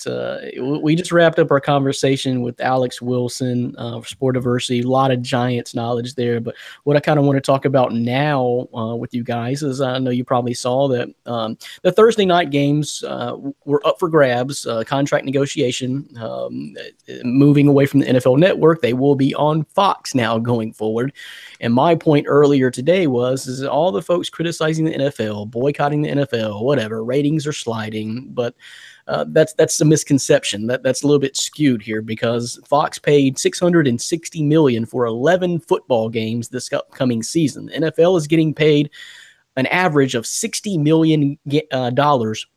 we just wrapped up our conversation with Alex Wilson for Sportiversity. A lot of Giants knowledge there. But what I kind of want to talk about now with you guys is I know you probably saw that the Thursday night games were up for grabs, contract negotiation, moving away from the NFL Network. They will be on Fox now going forward. And my point earlier today is all the folks criticizing the NFL, boycotting the NFL, whatever, ratings are sliding. But that's a misconception. That's a little bit skewed here because Fox paid $660 million for 11 football games this upcoming season. The NFL is getting paid an average of $60 million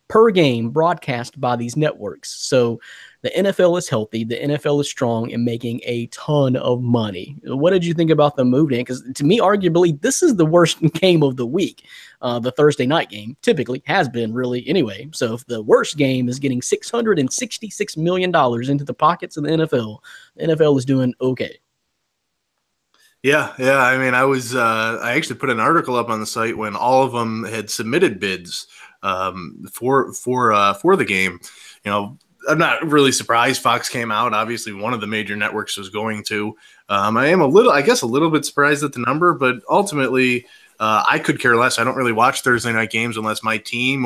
per game broadcast by these networks. So the NFL is healthy, the NFL is strong and making a ton of money. What did you think about the move, Dan? Because to me, arguably, this is the worst game of the week. The Thursday night game typically has been really anyway. So if the worst game is getting $666 million into the pockets of the NFL is doing okay. Yeah. I mean, I actually put an article up on the site when all of them had submitted bids for the game. You know, I'm not really surprised Fox came out. Obviously, one of the major networks was going to. I am a little bit surprised at the number, but ultimately, I could care less. I don't really watch Thursday night games unless my team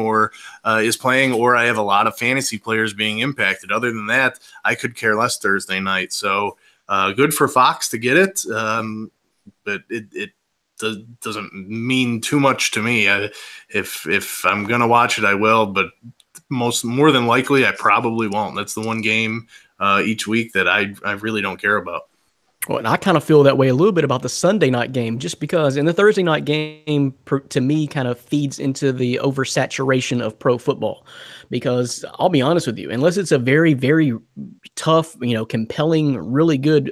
is playing or I have a lot of fantasy players being impacted. Other than that, I could care less Thursday night. So good for Fox to get it, but it doesn't mean too much to me. If I'm gonna watch it, I will, but more than likely, I probably won't. That's the one game each week that I really don't care about. Well, and I kind of feel that way a little bit about the Sunday night game, just because in the Thursday night game, to me, kind of feeds into the oversaturation of pro football. Because I'll be honest with you, unless it's a very, very tough, compelling, really good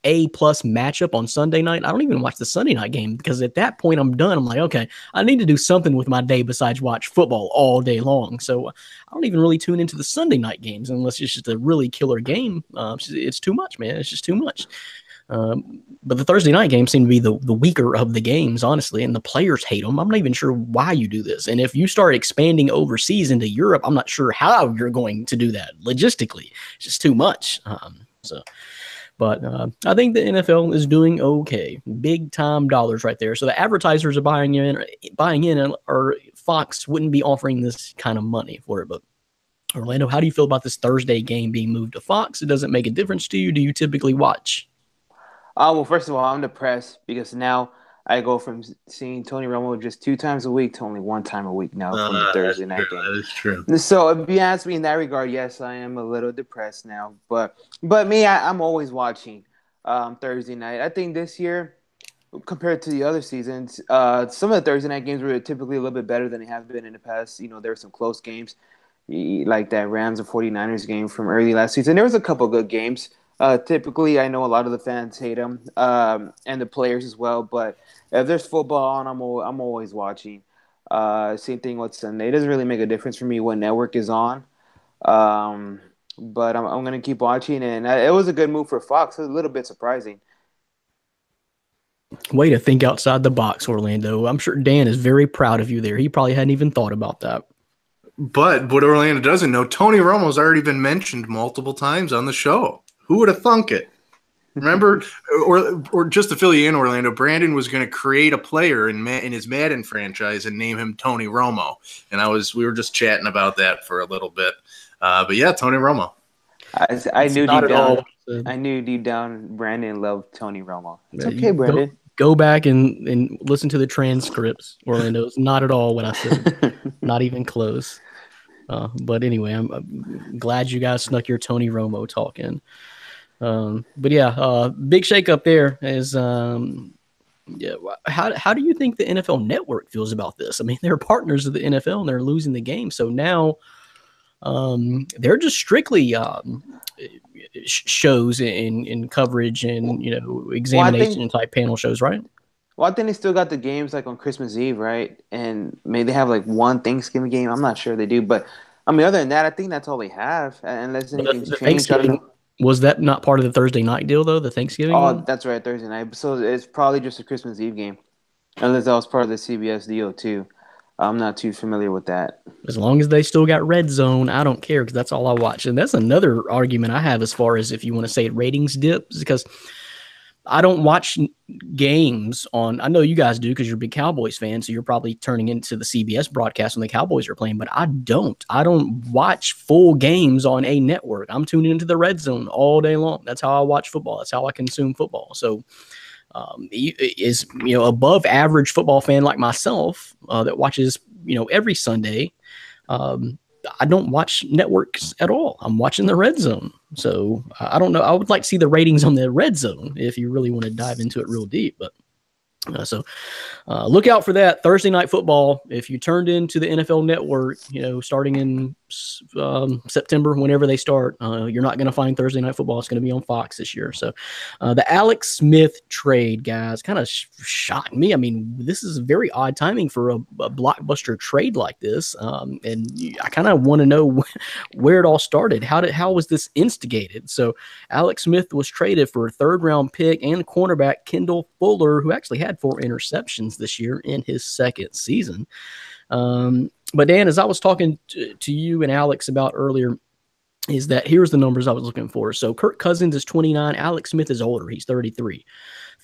A-plus matchup on Sunday night, I don't even watch the Sunday night game because at that point I'm done. I'm like, okay, I need to do something with my day besides watch football all day long. So I don't even really tune into the Sunday night games unless it's just a really killer game. It's too much, man. It's just too much. But the Thursday night games seem to be the weaker of the games, honestly, and the players hate them. I'm not even sure why you do this. And if you start expanding overseas into Europe, I'm not sure how you're going to do that logistically. It's just too much. But I think the NFL is doing okay. Big time dollars right there. So the advertisers are buying in, or Fox wouldn't be offering this kind of money for it. But Orlando, how do you feel about this Thursday game being moved to Fox? It doesn't make a difference to you. Do you typically watch? Well, first of all, I'm depressed because now I go from seeing Tony Romo just 2 times a week to only 1 time a week now from the Thursday night game. That is true. So if you ask me in that regard, yes, I am a little depressed now. But me, I'm always watching Thursday night. I think this year, compared to the other seasons, some of the Thursday night games were typically a little bit better than they have been in the past. You know, there were some close games, like that Rams and 49ers game from early last season. There was a couple good games. Typically, I know a lot of the fans hate them, and the players as well. But if there's football on, I'm always watching. Same thing with Sunday. It doesn't really make a difference for me what network is on. But I'm going to keep watching. And it was a good move for Fox. It was a little bit surprising. Way to think outside the box, Orlando. I'm sure Dan is very proud of you there. He probably hadn't even thought about that. But what Orlando doesn't know, Tony Romo's already been mentioned multiple times on the show. Who would have thunk it? Remember, or just to fill you in, Orlando, Brandon was going to create a player in his Madden franchise and name him Tony Romo. And we were just chatting about that for a little bit. But yeah, Tony Romo. I knew deep down Brandon loved Tony Romo. It's okay, Brandon. Go back and listen to the transcripts, Orlando. It's not at all what I said. Not even close. But anyway, I'm glad you guys snuck your Tony Romo talk in. But yeah, big shake up there is yeah. How do you think the NFL Network feels about this? I mean, they're partners of the NFL and they're losing the game. So now they're just strictly shows in coverage and, you know, examination type panel shows, right? Well, I think they still got the games like on Christmas Eve, right? And maybe they have like one Thanksgiving game. I'm not sure they do, but I mean, other than that, I think that's all they have. Unless anything's changed. Was that not part of the Thursday night deal though? The Thanksgiving? Oh, one? That's right, Thursday night. So it's probably just a Christmas Eve game, unless that was part of the CBS deal too. I'm not too familiar with that. As long as they still got Red Zone, I don't care because that's all I watch. And that's another argument I have as far as if you want to say ratings dips, because I don't watch games on. I know you guys do because you're a big Cowboys fan, so you're probably turning into the CBS broadcast when the Cowboys are playing. But I don't. I don't watch full games on a network. I'm tuning into the Red Zone all day long. That's how I watch football. That's how I consume football. So, is above average football fan like myself that watches every Sunday. I don't watch networks at all. I'm watching the Red Zone. So I don't know. I would like to see the ratings on the Red Zone if you really want to dive into it real deep. But so look out for that Thursday Night Football. If you turned into the NFL Network, starting in September, whenever they start, you're not going to find Thursday Night Football. It's going to be on Fox this year. So the Alex Smith trade, guys, kind of shocked me. I mean, this is very odd timing for a blockbuster trade like this. And I kind of want to know where it all started. How was this instigated? So Alex Smith was traded for a third-round pick and cornerback Kendall Fuller, who actually had 4 interceptions this year in his second season. But Dan, as I was talking to you and Alex about earlier, is that here's the numbers I was looking for. So Kirk Cousins is 29. Alex Smith is older. He's 33.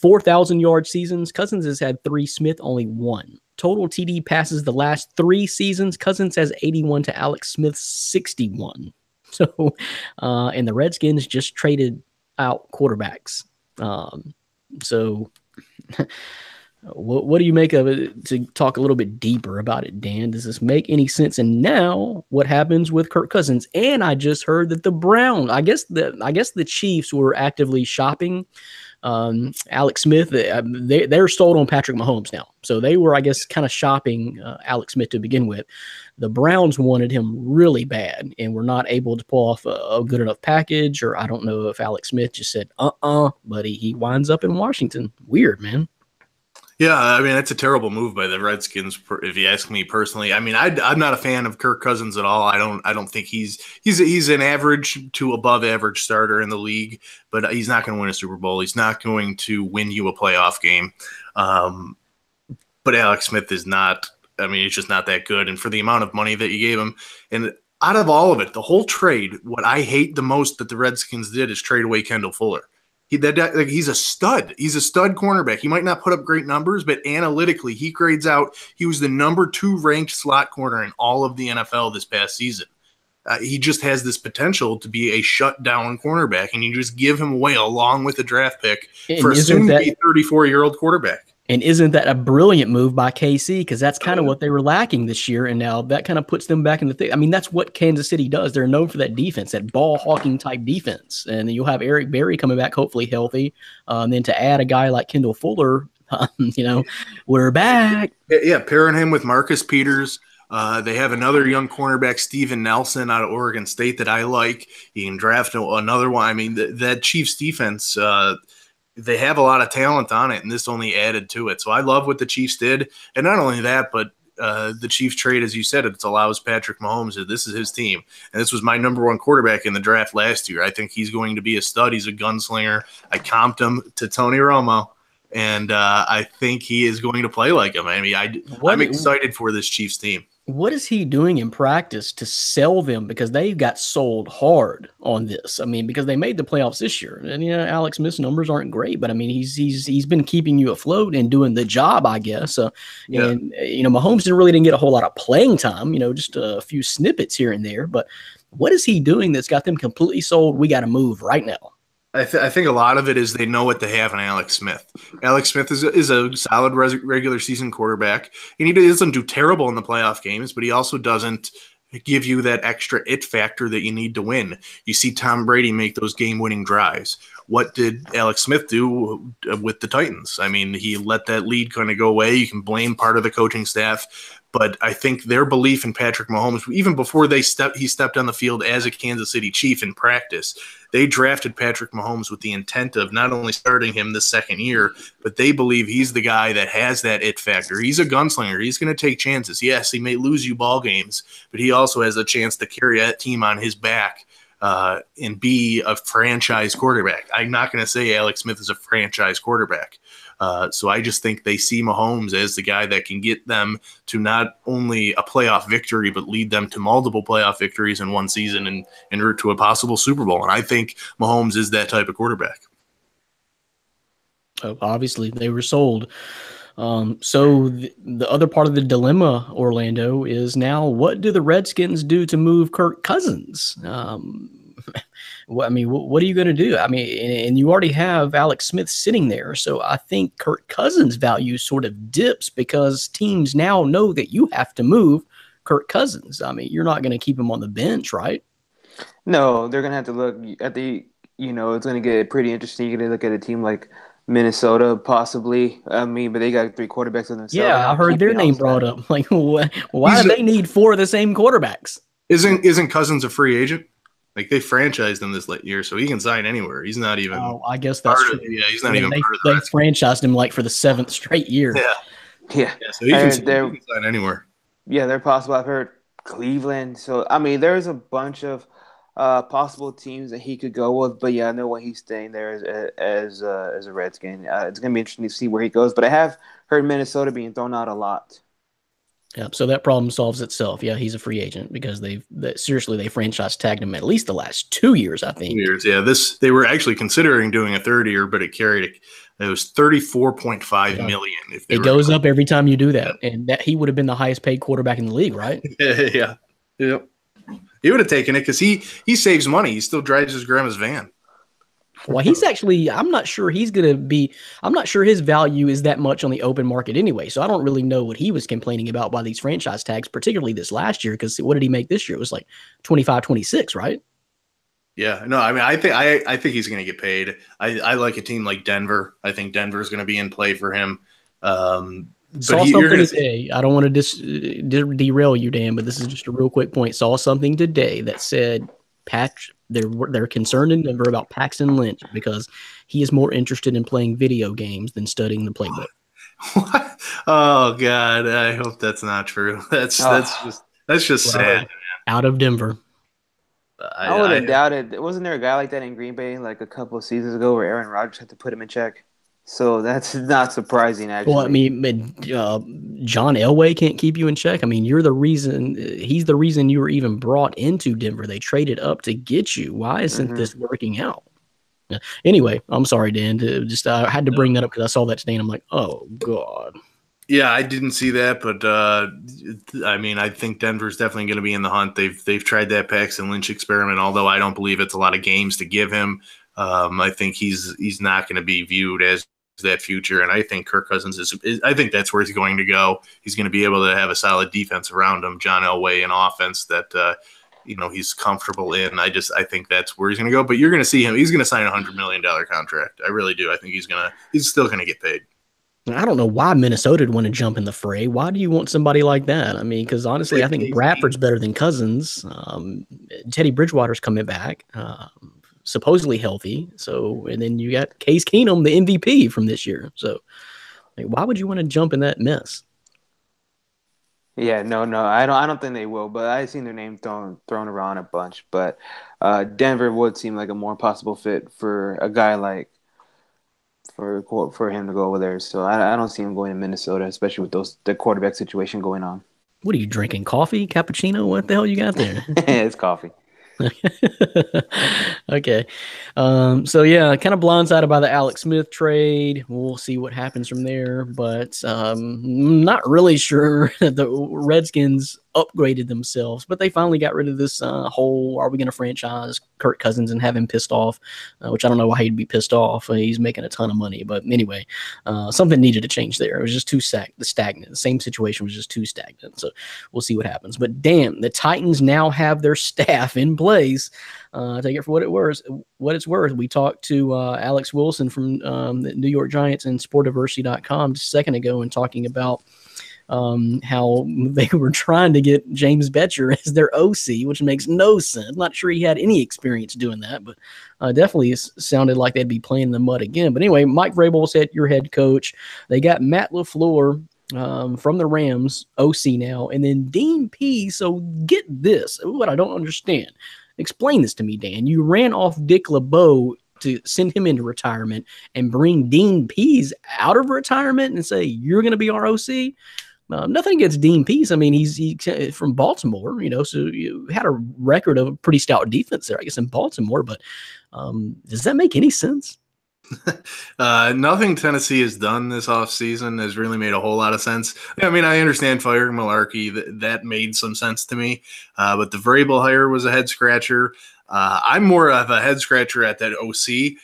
4,000-yard seasons. Cousins has had 3. Smith only 1. Total TD passes the last 3 seasons. Cousins has 81 to Alex Smith's 61. So, and the Redskins just traded out quarterbacks. So what do you make of it, to talk a little bit deeper about it, Dan? Does this make any sense? And now what happens with Kirk Cousins? And I just heard that the Browns, I guess the Chiefs were actively shopping Alex Smith. They're sold on Patrick Mahomes now. So they were, I guess, kind of shopping Alex Smith to begin with. The Browns wanted him really bad and were not able to pull off a good enough package, or I don't know if Alex Smith just said, but he winds up in Washington. Weird, man. Yeah, I mean, that's a terrible move by the Redskins, if you ask me personally. I mean, I'm not a fan of Kirk Cousins at all. I don't think he's an average to above average starter in the league, but he's not going to win a Super Bowl. He's not going to win you a playoff game. But Alex Smith is not. I mean, he's just not that good. And for the amount of money that you gave him, and out of all of it, the whole trade, what I hate the most that the Redskins did is trade away Kendall Fuller. He's a stud. He's a stud cornerback. He might not put up great numbers, but analytically, he grades out. He was the number 2 ranked slot corner in all of the NFL this past season. He just has this potential to be a shutdown cornerback, and you just give him away along with a draft pick for a soon-to-be 34-year-old quarterback. And isn't that a brilliant move by KC? Because that's kind of what they were lacking this year. And now that kind of puts them back in the thing. I mean, that's what Kansas City does. They're known for that defense, that ball hawking type defense. And then you'll have Eric Berry coming back, hopefully healthy. And then to add a guy like Kendall Fuller, we're back. Yeah, pairing him with Marcus Peters. They have another young cornerback, Steven Nelson, out of Oregon State that I like. You can draft another one. I mean, that Chiefs defense, they have a lot of talent on it, and this only added to it. So I love what the Chiefs did. And not only that, but the Chiefs trade, as you said, it allows Patrick Mahomes. This is his team. And this was my number one quarterback in the draft last year. I think he's going to be a stud. He's a gunslinger. I comped him to Tony Romo, and I think he is going to play like him. I mean, I'm excited for this Chiefs team. What is he doing in practice to sell them? Because they got sold hard on this. I mean, because they made the playoffs this year, and Alex Smith's numbers aren't great, but I mean, he's been keeping you afloat and doing the job, I guess. And Mahomes didn't get a whole lot of playing time. Just a few snippets here and there. But what is he doing that's got them completely sold? We got to move right now. I think a lot of it is they know what they have in Alex Smith. Alex Smith is a solid regular season quarterback, and he doesn't do terrible in the playoff games, but he also doesn't give you that extra it factor that you need to win. You see Tom Brady make those game-winning drives. What did Alex Smith do with the Titans? I mean, he let that lead kind of go away. You can blame part of the coaching staff, but I think their belief in Patrick Mahomes, even before he stepped on the field as a Kansas City Chief in practice, they drafted Patrick Mahomes with the intent of not only starting him this second year, but they believe he's the guy that has that it factor. He's a gunslinger. He's going to take chances. Yes, he may lose you ball games, but he also has a chance to carry that team on his back and be a franchise quarterback. I'm not going to say Alex Smith is a franchise quarterback. So I just think they see Mahomes as the guy that can get them to not only a playoff victory, but lead them to multiple playoff victories in one season and en route to a possible Super Bowl. And I think Mahomes is that type of quarterback. Obviously, they were sold. So the other part of the dilemma, Orlando, is now what do the Redskins do to move Kirk Cousins? What are you going to do? I mean, and you already have Alex Smith sitting there. So I think Kirk Cousins' value sort of dips because teams now know that you have to move Kirk Cousins. I mean, you're not going to keep him on the bench, right? No, they're going to have to look at it's going to get pretty interesting. You're going to look at a team like Minnesota, possibly. I mean, but they got 3 quarterbacks on themselves. Yeah, I heard their name brought up. Like, why do they need 4 of the same quarterbacks? Isn't Cousins a free agent? Like, they franchised him this year, so he can sign anywhere. He's not even. Oh, I guess that's true. He's not even part of that. They franchised him like for the 7th straight year. Yeah. So he can sign anywhere. Yeah, they're possible. I've heard Cleveland. So I mean, there's a bunch of possible teams that he could go with. But yeah, I know when he's staying there as a Redskin. It's gonna be interesting to see where he goes. But I have heard Minnesota being thrown out a lot. Yeah, so that problem solves itself. Yeah, he's a free agent because they franchise tagged him at least the last 2 years, I think. 2 years, yeah. They were actually considering doing a third year, but it was $34.5 million. It goes up every time you do that, and that he would have been the highest paid quarterback in the league, right? Yeah. He would have taken it because he saves money. He still drives his grandma's van. Well, he's actually, I'm not sure his value is that much on the open market anyway. So I don't really know what he was complaining about by these franchise tags, particularly this last year, because what did he make this year? It was like 25, 26, right? Yeah, no, I mean, I think he's going to get paid. I like a team like Denver. I think Denver is going to be in play for him. Saw something today. I don't want to derail you, Dan, but this is just a real quick point. Saw something today that said they're concerned in Denver about Paxton Lynch because he is more interested in playing video games than studying the playbook. What? Oh God, I hope that's not true. That's just sad. Man. Out of Denver. I would have doubted. Wasn't there a guy like that in Green Bay like a couple of seasons ago where Aaron Rodgers had to put him in check? So that's not surprising, actually. Well, I mean, John Elway can't keep you in check. I mean, you're the reason. He's the reason you were even brought into Denver. They traded up to get you. Why isn't this working out? Anyway, I'm sorry, Dan. I had to bring that up because I saw that today, and I'm like, oh God. Yeah, I didn't see that, but I mean, I think Denver's definitely going to be in the hunt. They've tried that Paxton Lynch experiment, although I don't believe it's a lot of games to give him. I think he's not going to be viewed as that future. And I think Kirk Cousins is I think that's where he's going to go. He's going to be able to have a solid defense around him, John Elway, an offense that, he's comfortable in. I think that's where he's going to go. But you're going to see him. He's going to sign a $100 million contract. I really do. I think he's still going to get paid. I don't know why Minnesota would want to jump in the fray. Why do you want somebody like that? I mean, because honestly, I think Bradford's better than Cousins. Teddy Bridgewater's coming back, supposedly healthy. So, and then you got Case Keenum, the MVP from this year. So, why would you want to jump in that mess? Yeah, no, I don't think they will. But I've seen their name thrown around a bunch. But Denver would seem like a more possible fit for a guy like. For him to go over there. So I don't see him going to Minnesota, especially with the quarterback situation going on. What are you drinking? Coffee? Cappuccino? What the hell you got there? It's coffee. Okay. So yeah, kind of blindsided by the Alex Smith trade. We'll see what happens from there, but not really sure the Redskins upgraded themselves, but they finally got rid of this whole, are we going to franchise Kirk Cousins and have him pissed off, which I don't know why he'd be pissed off. He's making a ton of money, but anyway, something needed to change there. It was just too stagnant. The same situation was just too stagnant. So we'll see what happens, but damn, the Titans now have their staff in place. Take it for what it's worth. We talked to Alex Wilson from the New York Giants and sportdiversity.com just a second ago and talking about how they were trying to get James Bettcher as their OC, which makes no sense. Not sure he had any experience doing that, but definitely sounded like they'd be playing in the mud again. But anyway, Mike Vrabel said your head coach. They got Matt LaFleur from the Rams, OC now, and then Dean Pease. So get this, what I don't understand. Explain this to me, Dan. You ran off Dick LeBeau to send him into retirement and bring Dean Pease out of retirement and say, you're going to be our OC? Nothing against Dean Pease. I mean, he's from Baltimore, so you had a record of a pretty stout defense there, I guess, in Baltimore. But does that make any sense? Nothing Tennessee has done this offseason has really made a whole lot of sense. I mean, I understand firing Malarkey. That made some sense to me. But the Vrabel hire was a head scratcher. I'm more of a head scratcher at that OC.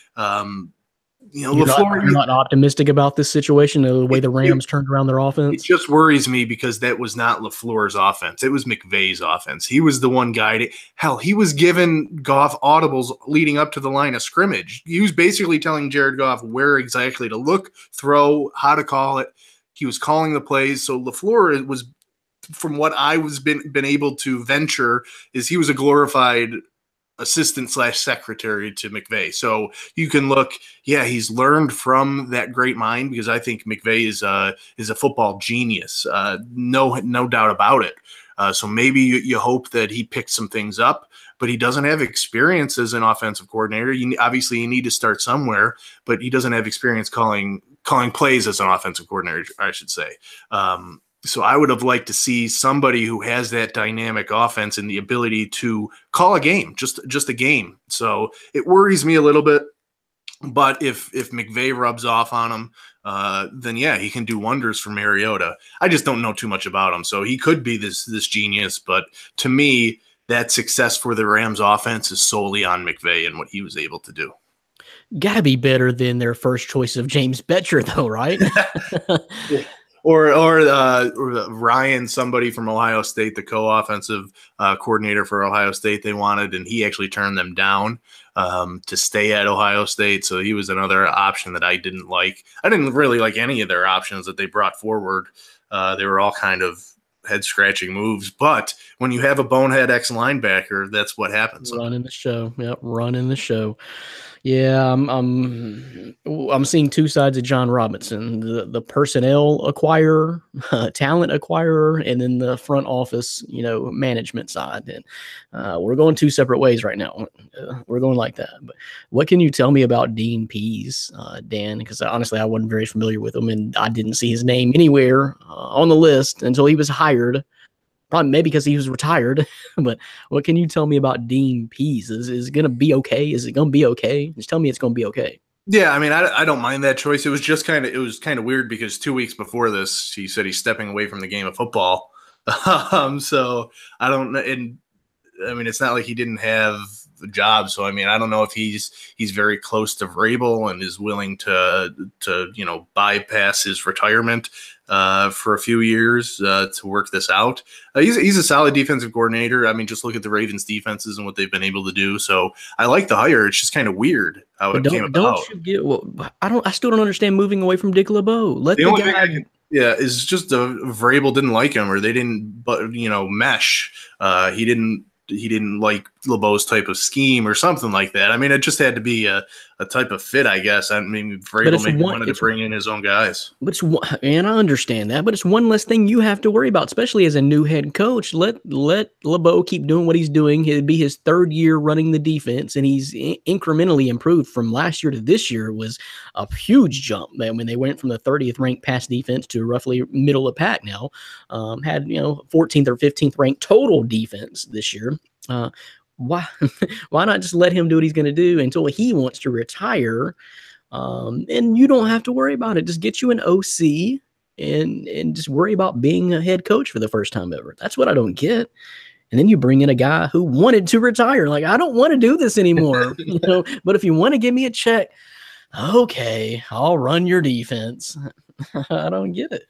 You're not optimistic about this situation, the way the Rams turned around their offense? It just worries me because that was not LaFleur's offense. It was McVay's offense. He was the one guy. Hell, he was giving Goff audibles leading up to the line of scrimmage. He was basically telling Jared Goff where exactly to look, throw, how to call it. He was calling the plays. So LaFleur was, from what I was been able to venture, is he was a glorified assistant/secretary to McVay. So you can look, he's learned from that great mind, because I think McVay is a football genius. No doubt about it. So maybe you hope that he picks some things up, but he doesn't have experience as an offensive coordinator. You need to start somewhere, but he doesn't have experience calling plays as an offensive coordinator, I should say. So I would have liked to see somebody who has that dynamic offense and the ability to call a game, just a game. So it worries me a little bit. But if McVay rubs off on him, then he can do wonders for Mariota. I just don't know too much about him, so he could be this genius. But to me, that success for the Rams offense is solely on McVay and what he was able to do. Gotta be better than their first choice of James Bettcher, though, right? Or Ryan, somebody from Ohio State, the co-offensive coordinator for Ohio State they wanted, and he actually turned them down to stay at Ohio State. So he was another option that I didn't like. I didn't really like any of their options that they brought forward. They were all kind of head-scratching moves. But when you have a bonehead ex-linebacker, that's what happens. Running the show. Yep, running the show. Yeah, I'm seeing two sides of John Robinson: the personnel acquirer, talent acquirer, and then the front office, management side. And we're going two separate ways right now. We're going like that. But what can you tell me about Dean Pease, Dan? Because honestly, I wasn't very familiar with him, and I didn't see his name anywhere on the list until he was hired. Probably maybe because he was retired, but what can you tell me about Dean Pease? Is it going to be okay? Is it going to be okay? Just tell me it's going to be okay. Yeah, I mean, I don't mind that choice. It was just kind of weird because 2 weeks before this, he said he's stepping away from the game of football. So I don't know. And I mean, it's not like he didn't have job. So I mean, I don't know if he's very close to Vrabel and is willing to bypass his retirement for a few years to work this out. He's a solid defensive coordinator. I mean, just look at the Ravens defenses and what they've been able to do. So I like the hire. It's just kind of weird how it came about. Don't you get? Well, I still don't understand moving away from Dick LeBeau. Let the guy. Yeah, it's just Vrabel didn't like him, or they didn't, mesh. He didn't like LeBeau's type of scheme or something like that. I mean, it just had to be a type of fit, I guess. I mean, Vrabel maybe wanted to bring in his own guys. And I understand that, but it's one less thing you have to worry about, especially as a new head coach. Let LeBeau keep doing what he's doing. It'll be his third year running the defense, and he's incrementally improved from last year to this year. Was a huge jump. When they went from the 30th ranked pass defense to roughly middle of pack now, had 14th or 15th ranked total defense this year. Why not just let him do what he's going to do until he wants to retire, and you don't have to worry about it. Just get you an OC and just worry about being a head coach for the first time ever. That's what I don't get. And then you bring in a guy who wanted to retire. Like, I don't want to do this anymore, but if you want to give me a check, okay, I'll run your defense. I don't get it.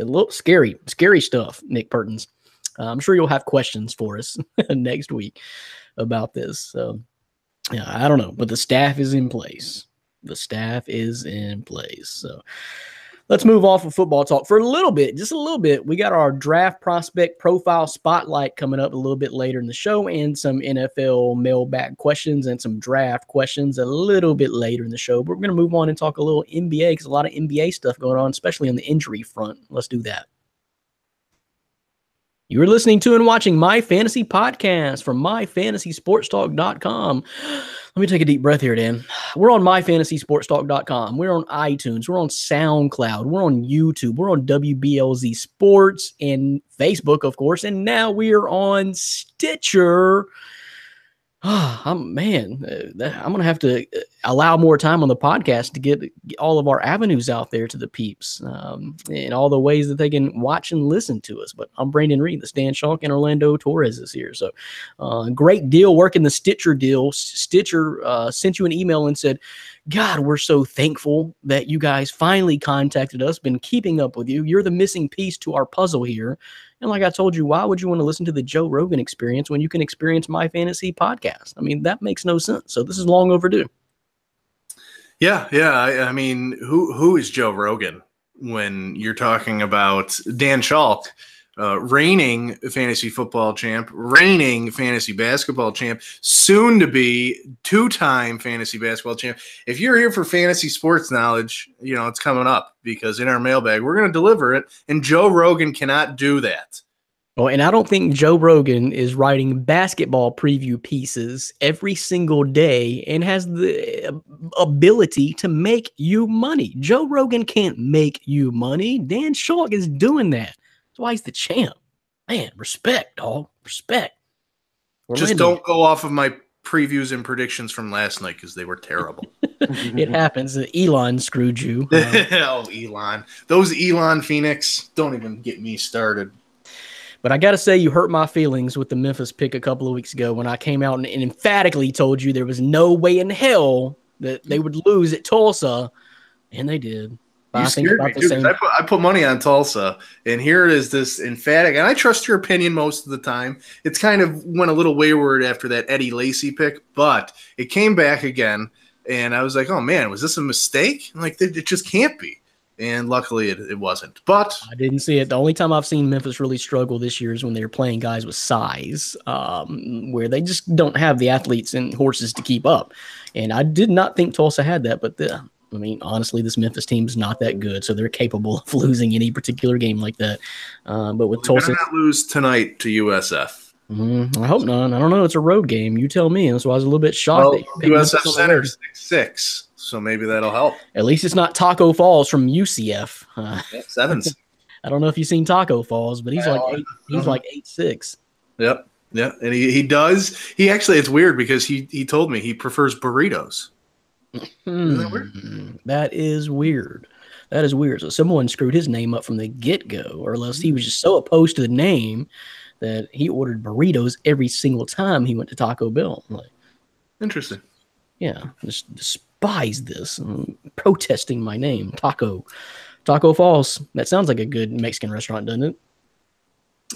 A little scary stuff, Nick Pertins. I'm sure you'll have questions for us next week about this. So, yeah, I don't know, but the staff is in place. So let's move off of football talk for just a little bit. We got our draft prospect profile spotlight coming up a little bit later in the show, and some NFL mailbag questions and some draft questions a little bit later in the show. But we're going to move on and talk a little NBA, because a lot of NBA stuff going on, especially on the injury front. Let's do that. You're listening to and watching My Fantasy Podcast from MyFantasySportsTalk.com. Let me take a deep breath here, Dan. We're on MyFantasySportsTalk.com. We're on iTunes. We're on SoundCloud. We're on YouTube. We're on WBLZ Sports and Facebook, of course. And now we are on Stitcher. I'm going to have to allow more time on the podcast to get all of our avenues out there to the peeps, and all the ways that they can watch and listen to us. But I'm Brandon Reed, the Stan Schalk, and Orlando Torres is here. So great deal working the Stitcher deal. Stitcher sent you an email and said, God, we're so thankful that you guys finally contacted us, been keeping up with you. You're the missing piece to our puzzle here. And like I told you, why would you want to listen to the Joe Rogan Experience when you can experience My Fantasy Podcast? I mean, that makes no sense. So this is long overdue. Yeah. I mean, who is Joe Rogan when you're talking about Dan Schalk, reigning fantasy football champ, reigning fantasy basketball champ, soon to be two-time fantasy basketball champ? If you're here for fantasy sports knowledge, it's coming up, because in our mailbag, we're going to deliver it, and Joe Rogan cannot do that. Well, and I don't think Joe Rogan is writing basketball preview pieces every single day and has the ability to make you money. Joe Rogan can't make you money. Dan Schalk is doing that. That's why he's the champ. Man, respect, dog. Respect. Just don't go off of my previews and predictions from last night, because they were terrible. It happens. Elon screwed you. Oh, Elon. Those Elon Phoenix. Don't even get me started. But I got to say, you hurt my feelings with the Memphis pick a couple of weeks ago when I came out and emphatically told you there was no way in hell that they would lose at Tulsa, and they did. You scared me, too, I put money on Tulsa, and here it is, this emphatic, and I trust your opinion most of the time. It's kind of went a little wayward after that Eddie Lacy pick, but it came back again, and I was like, oh, man, was this a mistake? Like, it just can't be. And luckily it wasn't. But I didn't see it. The only time I've seen Memphis really struggle this year is when they're playing guys with size, where they just don't have the athletes and horses to keep up. And I did not think Tulsa had that. But, honestly, this Memphis team is not that good, so they're capable of losing any particular game like that. But with Tulsa, better not lose tonight to USF. I hope not. I don't know. It's a road game. You tell me. And so I was a little bit shocked. Well, USF Center 6-6. So maybe that'll help. At least it's not Taco Falls from UCF. Sevens. I don't know if you've seen Taco Falls, but he's like 8'6". Yep. Yeah. And he does. He actually, it's weird because he told me he prefers burritos. Isn't that weird? That is weird. So someone screwed his name up from the get-go, or else he was just so opposed to the name that he ordered burritos every single time he went to Taco Bell. I'm like, Interesting. yeah, just despise this. I'm protesting my name, Taco Falls. That sounds like a good Mexican restaurant, doesn't it?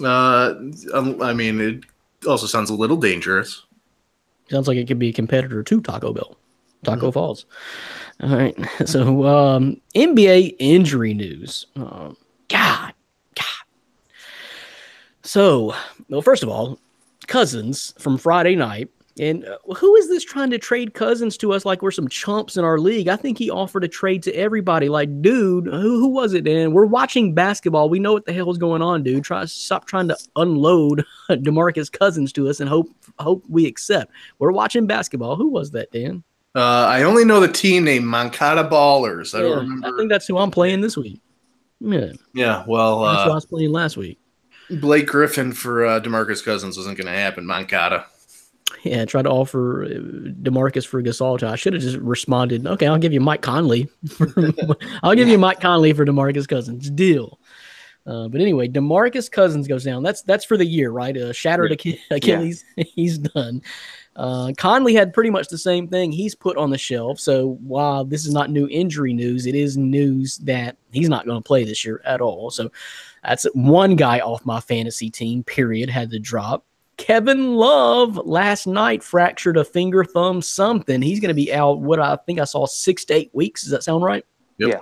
I mean, it also sounds a little dangerous. Sounds like it could be a competitor to Taco Bell, Taco Falls. All right, so NBA injury news. God. So, well, first of all, Cousins from Friday night. And who is this trying to trade Cousins to us like we're some chumps in our league? I think he offered a trade to everybody. Like, dude, who was it, Dan? We're watching basketball. We know what the hell is going on, dude. Stop trying to unload DeMarcus Cousins to us and hope we accept. We're watching basketball. Who was that, Dan? I only know the team named Moncada Ballers. I don't remember. I think that's who I'm playing this week. Yeah, well, that's who I was playing last week. Blake Griffin for DeMarcus Cousins wasn't going to happen. Moncada. Yeah, tried to offer DeMarcus for Gasol. I should have just responded, okay, I'll give you Mike Conley. I'll give you Mike Conley for DeMarcus Cousins. Deal. But anyway, DeMarcus Cousins goes down. That's for the year, right? Shattered Achilles. Yeah. He's done. Conley had pretty much the same thing. He's put on the shelf. So while this is not new injury news, it is news that he's not going to play this year at all. So that's one guy off my fantasy team, period, had to drop. Kevin Love last night fractured a finger, thumb, something. He's going to be out, what I think I saw, 6 to 8 weeks. Does that sound right? Yep. Yeah.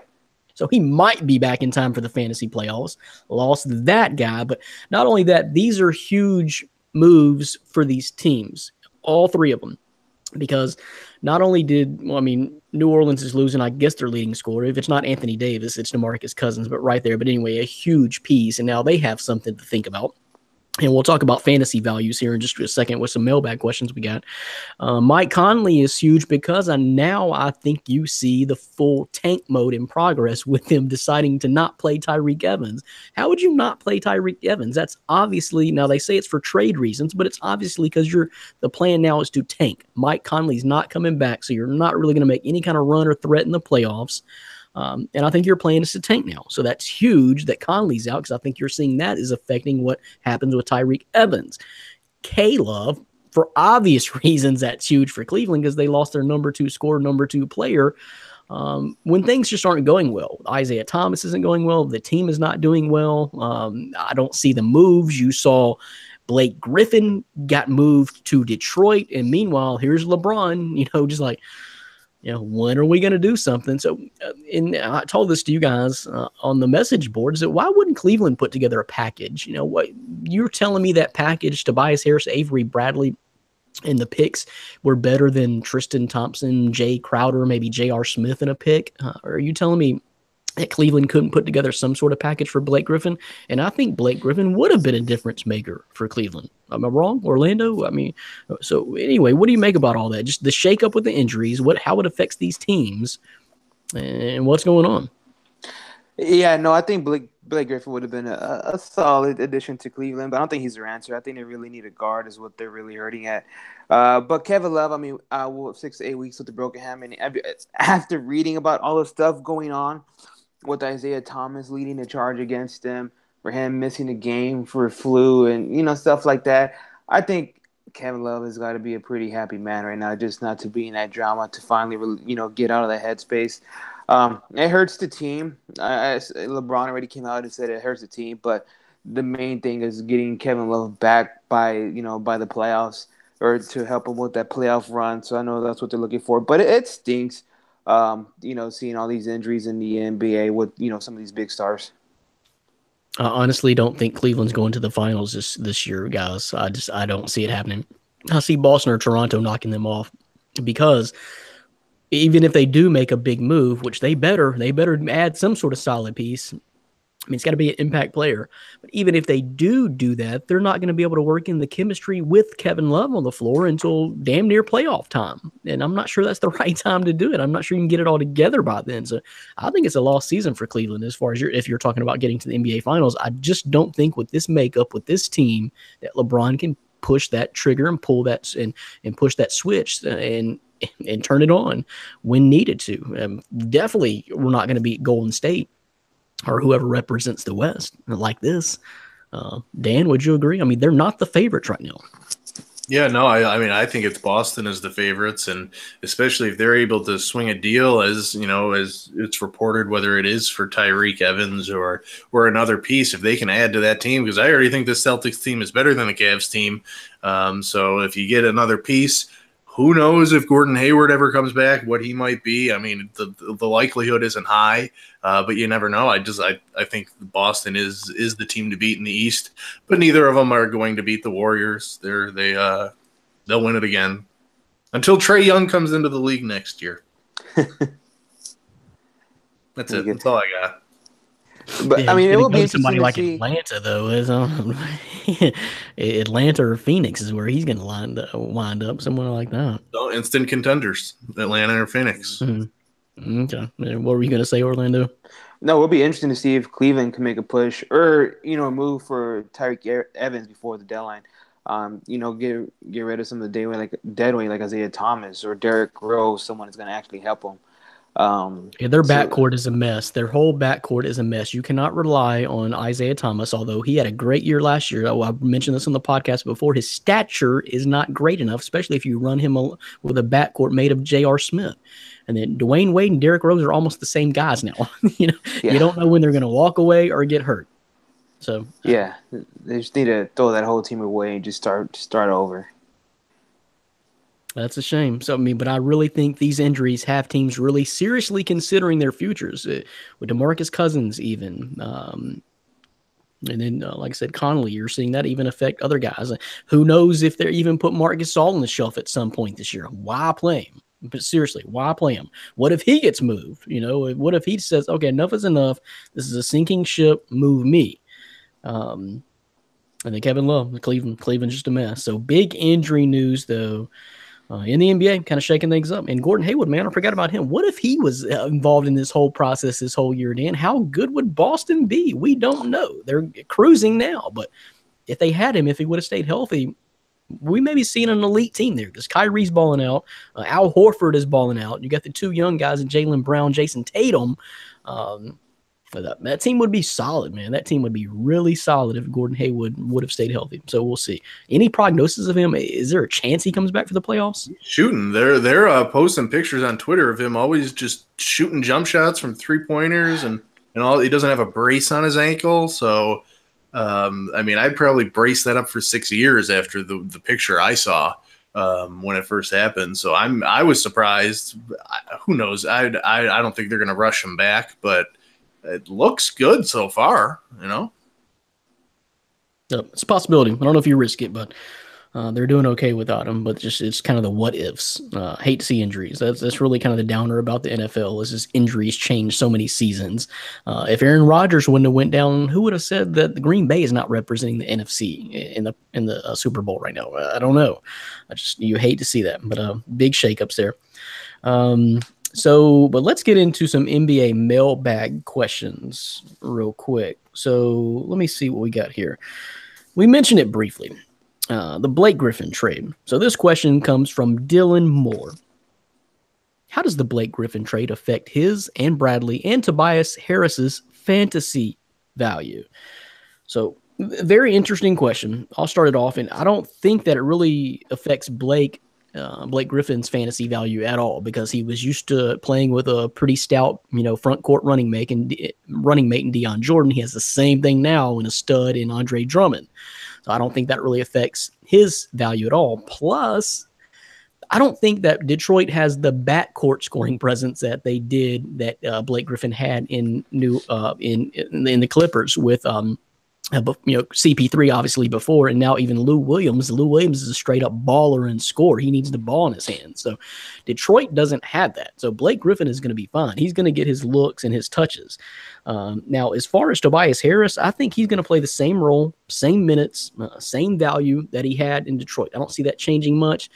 So he might be back in time for the fantasy playoffs. Lost that guy. But not only that, these are huge moves for these teams, all three of them. Because not only New Orleans is losing, I guess, their leading scorer. If it's not Anthony Davis, it's DeMarcus Cousins, but right there. But anyway, a huge piece. And now they have something to think about. And we'll talk about fantasy values here in just a second with some mailbag questions we got. Mike Conley is huge because I think you see the full tank mode in progress with him deciding to not play Tyreke Evans. How would you not play Tyreke Evans? That's obviously, now they say it's for trade reasons, but it's obviously because the plan now is to tank. Mike Conley's not coming back, so you're not really going to make any kind of run or threat in the playoffs. And I think your plan is to tank now. So that's huge that Conley's out because I think you're seeing that is affecting what happens with Tyreke Evans. K-Love, for obvious reasons, that's huge for Cleveland because they lost their number 2 scorer, number 2 player. When things just aren't going well. Isaiah Thomas isn't going well. The team is not doing well. I don't see the moves. You saw Blake Griffin got moved to Detroit. And meanwhile, here's LeBron, just like, when are we going to do something? So, I told this to you guys on the message boards that why wouldn't Cleveland put together a package? What you're telling me that package, Tobias Harris, Avery Bradley, and the picks were better than Tristan Thompson, Jay Crowder, maybe J.R. Smith in a pick? Are you telling me that Cleveland couldn't put together some sort of package for Blake Griffin? And I think Blake Griffin would have been a difference maker for Cleveland. Am I wrong? Orlando? So anyway, what do you make about all that? Just the shakeup with the injuries, how it affects these teams, and what's going on? Yeah, no, I think Blake Griffin would have been a solid addition to Cleveland, but I don't think he's their answer. I think they really need a guard is what they're really hurting at. But Kevin Love, 6 to 8 weeks with the broken ham, and after reading about all the stuff going on with Isaiah Thomas leading the charge against him, for him missing the game for flu and, stuff like that, I think Kevin Love has got to be a pretty happy man right now, just not to be in that drama, to finally, get out of that headspace. It hurts the team. LeBron already came out and said it hurts the team, but the main thing is getting Kevin Love back by the playoffs or to help him with that playoff run. So I know that's what they're looking for, but it stinks, seeing all these injuries in the NBA with, some of these big stars. I honestly don't think Cleveland's going to the finals this year, guys. I don't see it happening. I see Boston or Toronto knocking them off because even if they do make a big move, which they better add some sort of solid piece. It's got to be an impact player. But even if they do that, they're not going to be able to work in the chemistry with Kevin Love on the floor until damn near playoff time. And I'm not sure that's the right time to do it. I'm not sure you can get it all together by then. So I think it's a lost season for Cleveland as far as if you're talking about getting to the NBA Finals. I just don't think with this makeup, with this team, that LeBron can push that trigger and pull that and push that switch and turn it on when needed to. Definitely, we're not going to beat Golden State or whoever represents the West like this. Dan, would you agree? I mean, they're not the favorites right now. Yeah, no, I mean, I think it's Boston as the favorites, and especially if they're able to swing a deal, as you know, as it's reported, whether it is for Tyreek Evans or another piece, if they can add to that team, because I already think the Celtics team is better than the Cavs team. So if you get another piece, who knows if Gordon Hayward ever comes back, what he might be. I mean, the likelihood isn't high, but you never know. I think Boston is the team to beat in the East, but neither of them are going to beat the Warriors. They'll win it again until Trae Young comes into the league next year. That's it. That's all I got. But Yeah, I mean, it will be somebody interesting like to see. Atlanta, though. Atlanta or Phoenix is where he's going to wind up. Someone like that. So instant contenders, Atlanta or Phoenix. Mm-hmm. Okay. What were you going to say, Orlando? No, it'll be interesting to see if Cleveland can make a push or move for Tyreek Evans before the deadline. Get rid of some of the dead weight like Isaiah Thomas or Derrick Rose. Someone is going to actually help them. Their backcourt is a mess. Their whole backcourt is a mess. You cannot rely on Isaiah Thomas, although he had a great year last year. I mentioned this on the podcast before. His stature is not great enough, especially if you run him with a backcourt made of J.R. Smith. And then Dwayne Wade and Derrick Rose are almost the same guys now. You don't know when they're going to walk away or get hurt. So yeah, they just need to throw that whole team away and just start over. That's a shame. So, but I really think these injuries have teams really seriously considering their futures with DeMarcus Cousins even. And then, like I said, Connolly, you're seeing that even affect other guys. Who knows if they're even put Marc Gasol on the shelf at some point this year? Why play him? But seriously, why play him? What if he gets moved? What if he says, okay, enough is enough. This is a sinking ship. Move me. And then Kevin Love, Cleveland's just a mess. So big injury news, though. In the NBA, kind of shaking things up. And Gordon Hayward, man, I forgot about him. What if he was involved in this whole process this whole year, Dan? How good would Boston be? We don't know. They're cruising now. But if they had him, if he would have stayed healthy, we may be seeing an elite team there because Kyrie's balling out. Al Horford is balling out. You got the two young guys, Jaylen Brown, Jason Tatum. That team would be solid, man. That team would be really solid if Gordon Hayward would have stayed healthy. So we'll see. Any prognosis of him? Is there a chance he comes back for the playoffs? Shooting. They're posting pictures on Twitter of him always just shooting jump shots from 3-pointers and all. He doesn't have a brace on his ankle. So, I'd probably brace that up for 6 years after the picture I saw when it first happened. So I was surprised. Who knows? I don't think they're going to rush him back, but it looks good so far, It's a possibility. I don't know if you risk it, but they're doing okay without him. But it's kind of the what ifs. Hate to see injuries. That's really kind of the downer about the NFL is just injuries change so many seasons. If Aaron Rodgers wouldn't have went down, who would have said that the Green Bay is not representing the NFC in the Super Bowl right now? I don't know. You hate to see that, but big shakeups there. But let's get into some NBA mailbag questions real quick. So let me see what we got here. We mentioned it briefly, the Blake Griffin trade. So this question comes from Dylan Moore. How does the Blake Griffin trade affect his and Bradley and Tobias Harris's fantasy value? So very interesting question. I'll start it off, and I don't think that it really affects Blake Griffin's fantasy value at all because he was used to playing with a pretty stout, front court running mate and Deion Jordan. He has the same thing now in a stud in Andre Drummond. So I don't think that really affects his value at all. Plus, I don't think that Detroit has the backcourt scoring presence that they did that Blake Griffin had in the Clippers with CP3 obviously before, and now even Lou Williams. Lou Williams is a straight up baller and scorer. He needs the ball in his hands. So Detroit doesn't have that. So Blake Griffin is going to be fine. He's going to get his looks and his touches. Now, as far as Tobias Harris, I think he's going to play the same role, same minutes, same value that he had in Detroit. I don't see that changing much.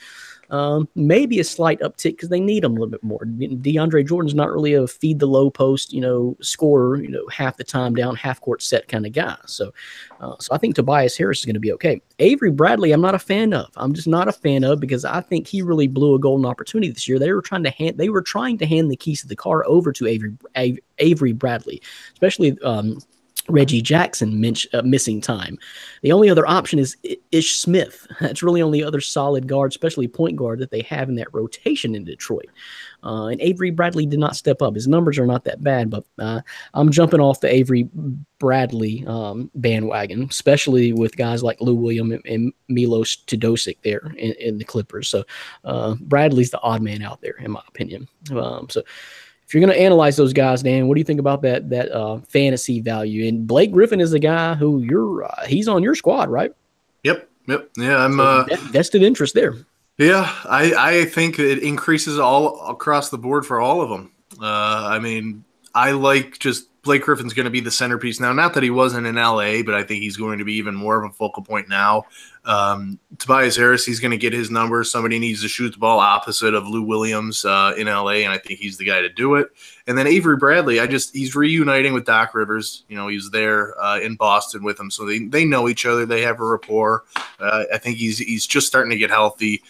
Maybe a slight uptick because they need him a little bit more. DeAndre Jordan's not really a feed the low post, scorer, half the time down, half court set kind of guy. So I think Tobias Harris is going to be okay. Avery Bradley, I'm not a fan of. I'm just not a fan of because I think he really blew a golden opportunity this year. They were trying to hand the keys to the car over to Avery Bradley, especially Reggie Jackson missing time. The only other option is Ish Smith. That's really only other solid guard, especially point guard, that they have in that rotation in Detroit. And Avery Bradley did not step up. His numbers are not that bad, but I'm jumping off the Avery Bradley bandwagon, especially with guys like Lou Williams and Milos Teodosic there in the Clippers. So Bradley's the odd man out there, in my opinion. So if you're going to analyze those guys, Dan, what do you think about that fantasy value? And Blake Griffin is the guy who he's on your squad, right? Yep. Yeah, I'm vested interest there. Yeah, I think it increases all across the board for all of them. I mean, I like just Blake Griffin's going to be the centerpiece now. Not that he wasn't in LA, but I think he's going to be even more of a focal point now. Tobias Harris, he's going to get his numbers. Somebody needs to shoot the ball opposite of Lou Williams in LA, and I think he's the guy to do it. And then Avery Bradley, he's reuniting with Doc Rivers. You know, he's there in Boston with him, so they know each other. They have a rapport. I think he's just starting to get healthy.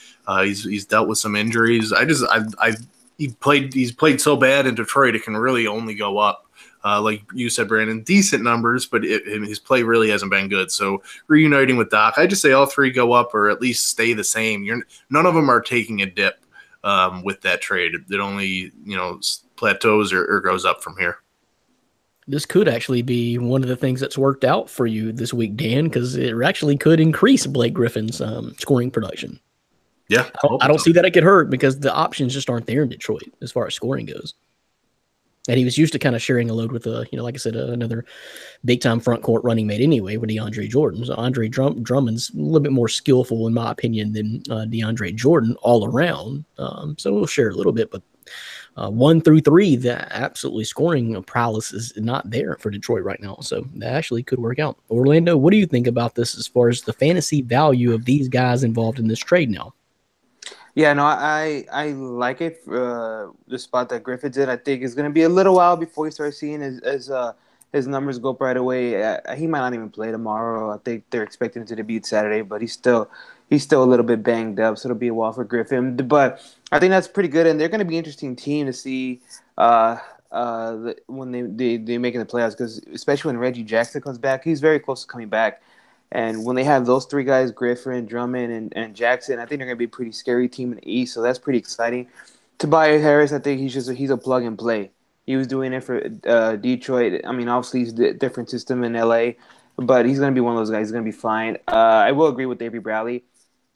He's dealt with some injuries. He's played so bad in Detroit, it can really only go up. Like you said, Brandon, decent numbers, but his play really hasn't been good. So reuniting with Doc, I just say all three go up or at least stay the same. None of them are taking a dip with that trade. It only plateaus or goes up from here. This could actually be one of the things that's worked out for you this week, Dan, because it actually could increase Blake Griffin's scoring production. Yeah, I don't see that it could hurt because the options just aren't there in Detroit as far as scoring goes. And he was used to kind of sharing a load with, like I said, another big-time front court running mate anyway with DeAndre Jordan. So Andre Drummond's a little bit more skillful, in my opinion, than DeAndre Jordan all around. So we'll share a little bit. But 1 through 3, the absolutely scoring prowess is not there for Detroit right now. So that actually could work out. Orlando, what do you think about this as far as the fantasy value of these guys involved in this trade now? Yeah, no, I like it. The spot that Griffin did, I think it's going to be a little while before you start seeing his numbers go up right away. He might not even play tomorrow. I think they're expecting him to debut Saturday, but he's still a little bit banged up, so it'll be a while for Griffin. But I think that's pretty good, and they're going to be an interesting team to see when they making the playoffs, because especially when Reggie Jackson comes back, he's very close to coming back. And when they have those three guys, Griffin, Drummond, and Jackson, I think they're going to be a pretty scary team in the East, so that's pretty exciting. Tobias Harris, I think he's a plug and play. He was doing it for Detroit. I mean, obviously, it's a different system in LA, but he's going to be one of those guys. He's going to be fine. I will agree with Avery Bradley.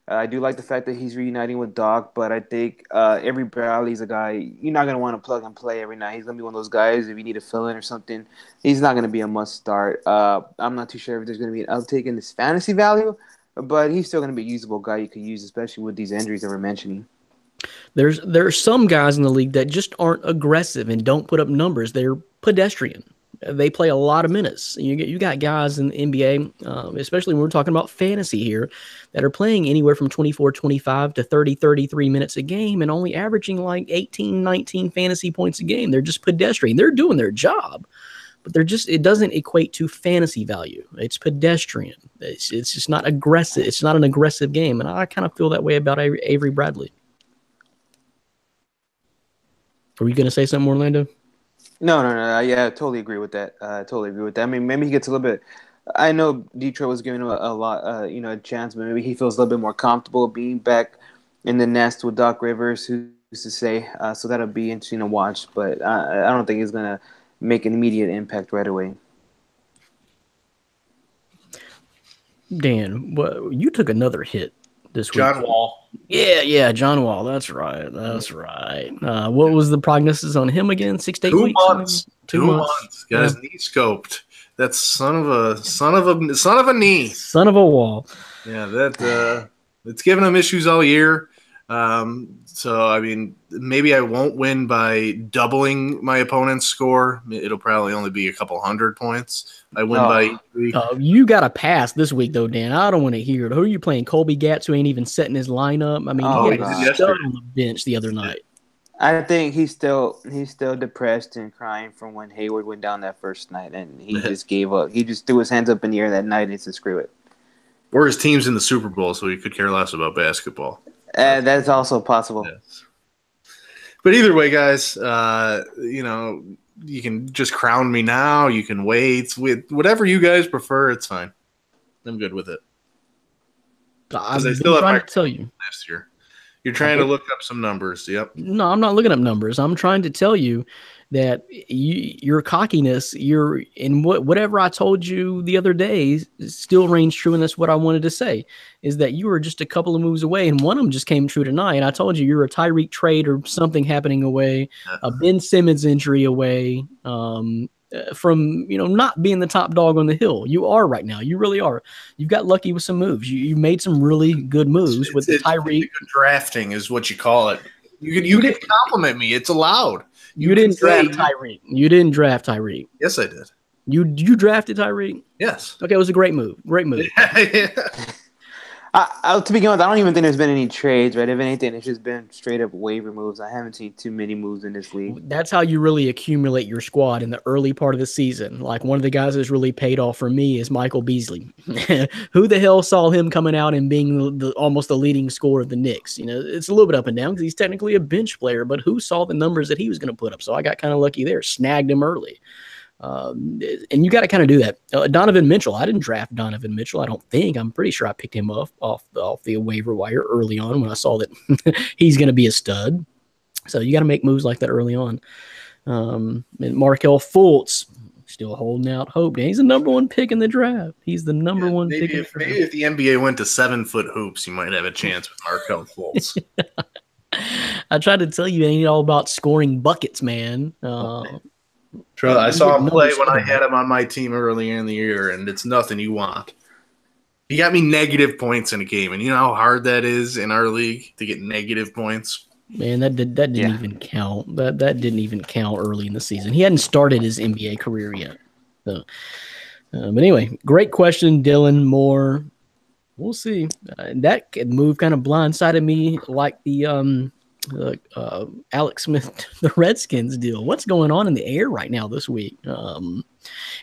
I do like the fact that he's reuniting with Doc, but I think Avery Bradley's a guy you're not going to want to plug and play every night. He's going to be one of those guys, if you need a fill-in or something, he's not going to be a must-start. I'm not too sure if there's going to be an uptake in his fantasy value, but he's still going to be a usable guy you could use, especially with these injuries that we're mentioning. There are some guys in the league that just aren't aggressive and don't put up numbers. They're pedestrian. They play a lot of minutes. You got guys in the NBA, especially when we're talking about fantasy here, that are playing anywhere from 24, 25 to 30, 33 minutes a game and only averaging like 18, 19 fantasy points a game. They're just pedestrian. They're doing their job, but it doesn't equate to fantasy value. It's pedestrian. It's just not aggressive. It's not an aggressive game, and I kind of feel that way about Avery Bradley. Are you going to say something, Orlando? No. Yeah, I totally agree with that. I mean, maybe he gets a little bit. I know Detroit was giving him a lot, a chance, but maybe he feels a little bit more comfortable being back in the nest with Doc Rivers, who's to say. So that'll be interesting to watch. But I don't think he's gonna make an immediate impact right away. Dan, you took another hit this week. John Wall. Yeah, John Wall. That's right. What was the prognosis on him again? 6 to 8 weeks? 2 months. 2 months. Got his knee scoped. That's son of a knee. Son of a wall. Yeah, that it's given him issues all year. So I mean, maybe I won't win by doubling my opponent's score. It'll probably only be a couple hundred points. I win by 3. You got a pass this week though, Dan. I don't want to hear it. Who are you playing? Colby Gatz, who ain't even setting his lineup. I mean, he got stud on the bench the other night. I think he's still depressed and crying from when Hayward went down that first night, and he just gave up. He just threw his hands up in the air that night and said, "Screw it." Or his team's in the Super Bowl, so he could care less about basketball. That's also possible. Yes. But either way, guys, just crown me now. You can wait with whatever you guys prefer. It's fine. I'm good with it. I've been trying to tell you last year. You're trying to look up some numbers. Yep. No, I'm not looking up numbers. I'm trying to tell you that your cockiness, whatever I told you the other day still reigns true, and that's what I wanted to say, is that you were just a couple of moves away, and one of them just came true tonight. And I told you you're a Tyreek trade or something happening away, a Ben Simmons injury away, from not being the top dog on the hill. You are right now. You really are. You've got lucky with some moves. You made some really good moves with the Tyreek. Really good drafting is what you call it. You can compliment me. It's allowed. You didn't draft Tyreek. You didn't draft Tyreek. Yes, I did. You drafted Tyreek? Yes. Okay, it was a great move. Great move. Yeah. To begin with, I don't even think there's been any trades, right? If anything, it's just been straight up waiver moves. I haven't seen too many moves in this league. That's how you really accumulate your squad in the early part of the season. Like, one of the guys that's really paid off for me is Michael Beasley. Who the hell saw him coming out and being almost the leading scorer of the Knicks? It's a little bit up and down because he's technically a bench player, but who saw the numbers that he was going to put up? So I got kind of lucky there, snagged him early. And you got to kind of do that. Donovan Mitchell, I didn't draft Donovan Mitchell. I don't think. I'm pretty sure I picked him off the waiver wire early on when I saw that he's going to be a stud. So you got to make moves like that early on. And Markelle Fultz still holding out hope. He's the number one pick in the draft. He's the number one pick in the draft. Maybe if the NBA went to 7-foot hoops, you might have a chance with Markelle Fultz. I tried to tell you, it ain't all about scoring buckets, man. I saw him play when I had him on my team earlier in the year, and it's nothing you want. He got me negative points in a game, and you know how hard that is in our league to get negative points? Man, that didn't even count. That didn't even count early in the season. He hadn't started his NBA career yet. So, but anyway, great question, Dylan Moore. We'll see. That move kind of blindsided me, like the Alex Smith, the Redskins deal. What's going on in the air right now this week? And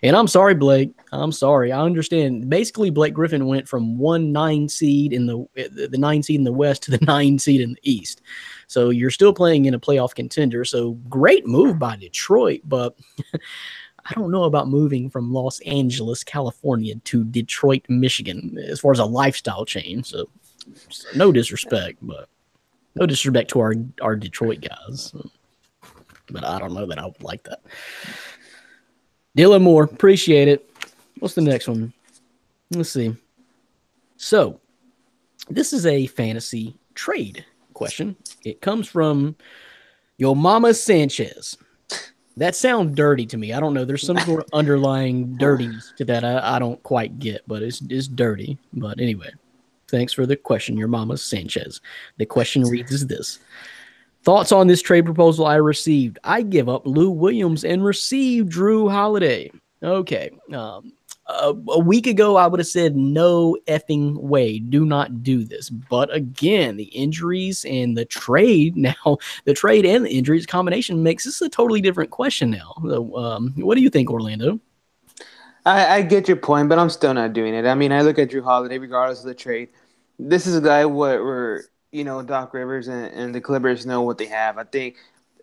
I'm sorry, Blake. I'm sorry. I understand. Basically, Blake Griffin went from 9 seed in the 9 seed in the West to the 9 seed in the East. So you're still playing in a playoff contender. So great move by Detroit, but I don't know about moving from Los Angeles, California to Detroit, Michigan, as far as a lifestyle change. So no disrespect, but no disrespect to our Detroit guys, but I don't know that I would like that. Dylan Moore, appreciate it. What's the next one? Let's see. So, this is a fantasy trade question. It comes from Yo Mama Sanchez. That sounds dirty to me. I don't know. There's some sort of underlying dirtiness to that I don't quite get, but it's dirty. But anyway. Thanks for the question, Your Mama Sanchez. The question reads as this. Thoughts on this trade proposal I received? I give up Lou Williams and receive Drew Holiday. Okay. A week ago, I would have said no effing way. Do not do this. But again, the injuries and the trade now, the trade and the injuries combination makes this a totally different question now. So, what do you think, Orlando? I get your point, but I'm still not doing it. I mean, I look at Drew Holiday regardless of the trade. This is a guy where Doc Rivers and the Clippers know what they have. I think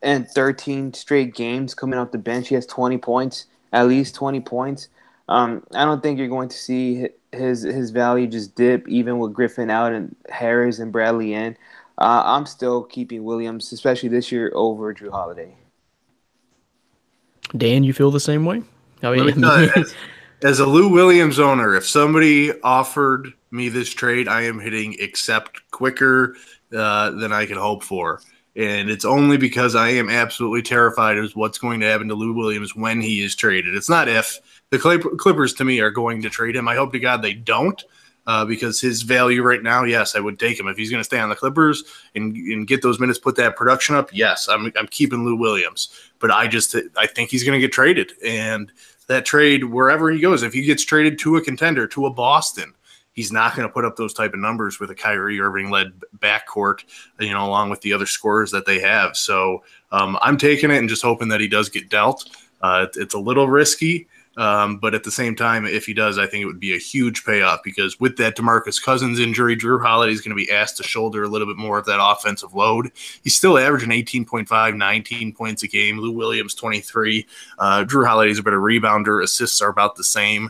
in 13 straight games coming off the bench, he has 20 points, at least 20 points. I don't think you're going to see his value just dip, even with Griffin out and Harris and Bradley in. I'm still keeping Williams, especially this year, over Drew Holiday. Dan, you feel the same way? I mean, as a Lou Williams owner, if somebody offered me this trade, I am hitting accept quicker than I could hope for. And it's only because I am absolutely terrified of what's going to happen to Lou Williams when he is traded. It's not if. The Clippers, to me, are going to trade him. I hope to God they don't, because his value right now, yes, I would take him. If he's going to stay on the Clippers and get those minutes, put that production up, yes, I'm keeping Lou Williams. But I think he's going to get traded. And that trade, wherever he goes, if he gets traded to a contender, to a Boston, he's not going to put up those type of numbers with a Kyrie Irving-led backcourt, along with the other scorers that they have. So I'm taking it and just hoping that he does get dealt. It's a little risky, But at the same time, if he does, I think it would be a huge payoff because with that DeMarcus Cousins injury, Drew Holiday is going to be asked to shoulder a little bit more of that offensive load. He's still averaging 18.5, 19 points a game. Lou Williams, 23. Drew Holiday is a better rebounder. Assists are about the same.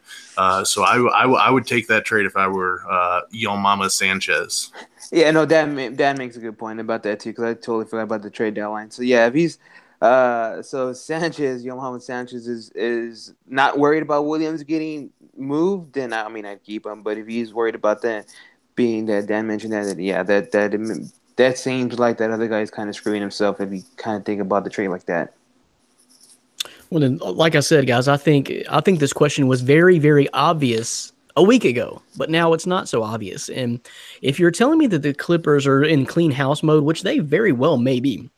So I would take that trade if I were Yo Mama Sanchez. Yeah, no, Dan makes a good point about that too, because I totally forgot about the trade deadline. So yeah, if he's so Sanchez, Johan Sanchez is not worried about Williams getting moved, then I'd keep him. But if he's worried about that, being that Dan mentioned that seems like that other guy's kind of screwing himself if you kind of think about the trade like that. Well, then, like I said, guys, I think this question was very, very obvious a week ago, but now it's not so obvious. And if you're telling me that the Clippers are in clean house mode, which they very well may be,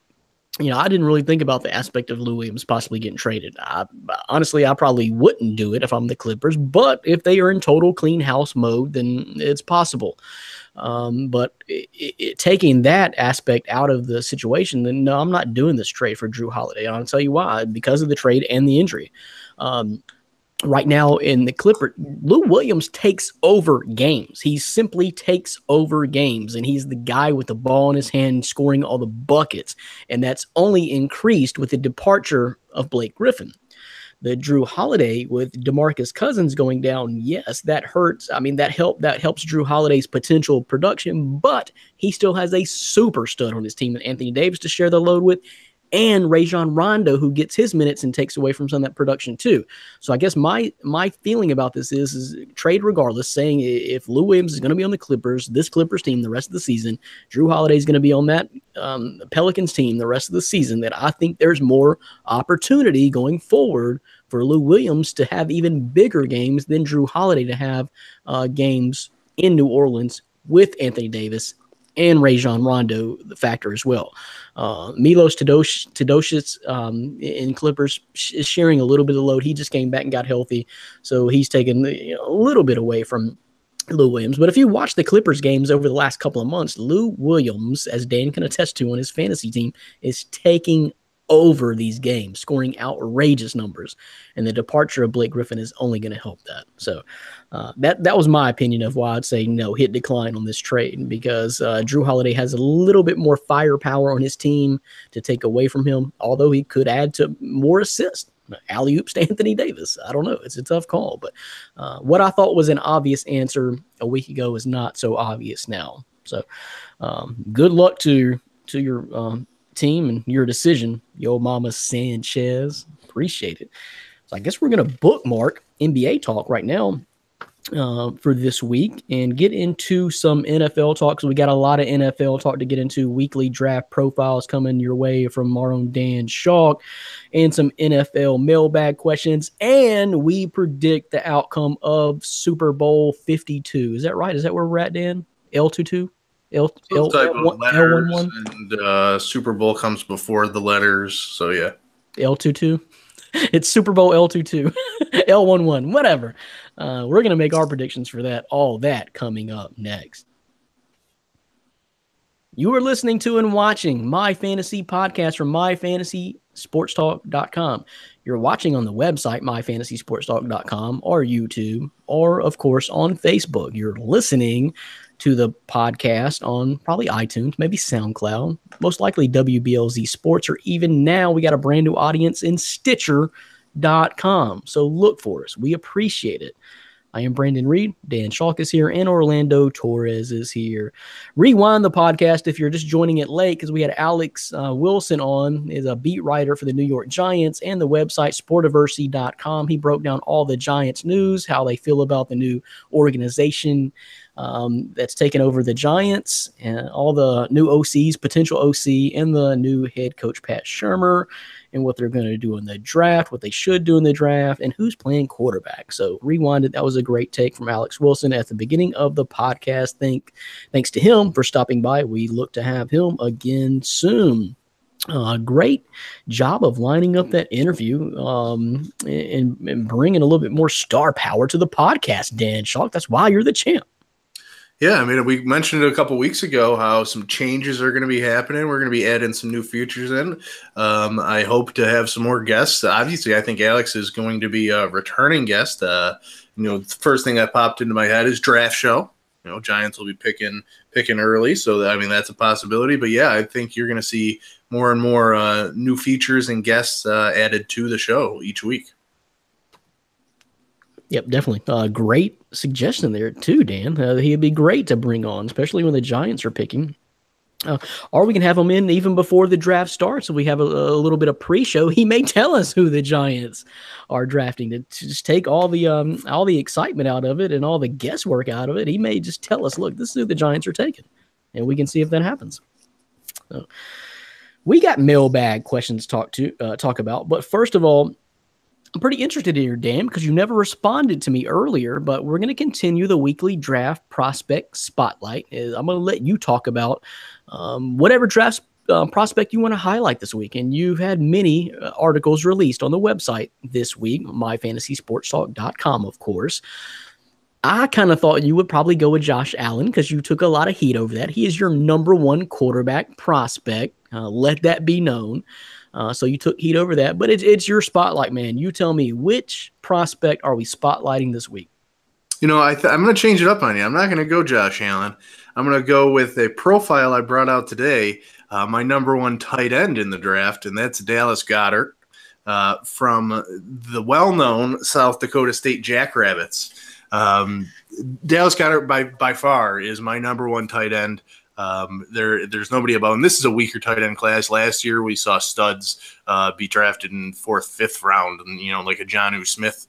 I didn't really think about the aspect of Lou Williams possibly getting traded. Honestly, I probably wouldn't do it if I'm the Clippers, but if they are in total clean house mode, then it's possible. But taking that aspect out of the situation, then no, I'm not doing this trade for Drew Holiday. And I'll tell you why, because of the trade and the injury. Right now in the Clippers, Lou Williams takes over games. He simply takes over games, and he's the guy with the ball in his hand scoring all the buckets. And that's only increased with the departure of Blake Griffin. The Drew Holiday with DeMarcus Cousins going down, yes, that hurts. That helps Drew Holiday's potential production, but he still has a super stud on his team and Anthony Davis to share the load with, and Rajon Rondo, who gets his minutes and takes away from some of that production too. So I guess my feeling about this is trade regardless, saying if Lou Williams is going to be on the Clippers, this Clippers team the rest of the season, Drew Holiday is going to be on that Pelicans team the rest of the season, that I think there's more opportunity going forward for Lou Williams to have even bigger games than Drew Holiday to have games in New Orleans with Anthony Davis and Rajon Rondo, the factor as well. Milos Teodosic in Clippers is sharing a little bit of load. He just came back and got healthy, so he's taken a little bit away from Lou Williams. But if you watch the Clippers games over the last couple of months, Lou Williams, as Dan can attest to on his fantasy team, is taking over these games, scoring outrageous numbers, and the departure of Blake Griffin is only going to help that. So that was my opinion of why I'd say no, hit decline on this trade, because Drew Holiday has a little bit more firepower on his team to take away from him, although he could add to more assists. Alley-oops to Anthony Davis. I don't know. It's a tough call, but what I thought was an obvious answer a week ago is not so obvious now. So good luck to your team and your decision, Yo Mama Sanchez. Appreciate it. So I guess we're going to bookmark NBA talk right now for this week and get into some NFL talk. So we got a lot of NFL talk to get into. Weekly draft profiles coming your way from our own Dan Schalk, and some NFL mailbag questions. And we predict the outcome of Super Bowl 52. Is that right? Is that where we're at, Dan? L22? L11, and Super Bowl comes before the letters, so yeah. L22. It's Super Bowl L22, L11, whatever. We're gonna make our predictions for that. All that coming up next. You are listening to and watching My Fantasy Podcast from MyFantasySportsTalk.com. You're watching on the website, MyFantasySportsTalk.com, or YouTube, or, of course, on Facebook. You're listening to the podcast on probably iTunes, maybe SoundCloud, most likely WBLZ Sports, or even now we got a brand new audience in Stitcher.com. So look for us. We appreciate it. I am Brandon Reed. Dan Schalk is here, and Orlando Torres is here. Rewind the podcast if you're just joining it late, because we had Alex Wilson on, is a beat writer for the New York Giants and the website Sportiversity.com. He broke down all the Giants news, how they feel about the new organization that's taken over the Giants, and all the new OCs, potential OC, and the new head coach Pat Shurmur, and what they're going to do in the draft, what they should do in the draft, and who's playing quarterback. So rewind it. That was a great take from Alex Wilson at the beginning of the podcast. Thanks to him for stopping by. We look to have him again soon. Great job of lining up that interview and bringing a little bit more star power to the podcast, Dan Schalk. That's why you're the champ. Yeah, I mean, we mentioned it a couple weeks ago how some changes are going to be happening. We're going to be adding some new features in. I hope to have some more guests. Obviously, I think Alex is going to be a returning guest. The first thing that popped into my head is draft show. Giants will be picking early, so I mean that's a possibility. But yeah, I think you're going to see more and more new features and guests added to the show each week. Yep, definitely. Great suggestion there too, Dan. He'd be great to bring on, especially when the Giants are picking. Or we can have him in even before the draft starts, so we have a little bit of pre-show. He may tell us who the Giants are drafting to just take all the excitement out of it and all the guesswork out of it. He may just tell us, look, this is who the Giants are taking, and we can see if that happens. So, we got mailbag questions to talk about, but first of all, I'm pretty interested in your Dan because you never responded to me earlier, but we're going to continue the weekly draft prospect spotlight. I'm going to let you talk about whatever draft prospect you want to highlight this week. And you've had many articles released on the website this week, myfantasysportstalk.com, of course. I kind of thought you would probably go with Josh Allen because you took a lot of heat over that. He is your number one quarterback prospect. Let that be known. So you took heat over that, but it's your spotlight, man. You tell me, which prospect are we spotlighting this week? I'm going to change it up on you. I'm not going to go Josh Allen. I'm going to go with a profile I brought out today, my number one tight end in the draft, and that's Dallas Goedert from the well-known South Dakota State Jackrabbits. Dallas Goedert by far is my number one tight end. There's nobody above him. This is a weaker tight end class. Last year we saw studs be drafted in 4th, 5th round, and like a Jonnu Smith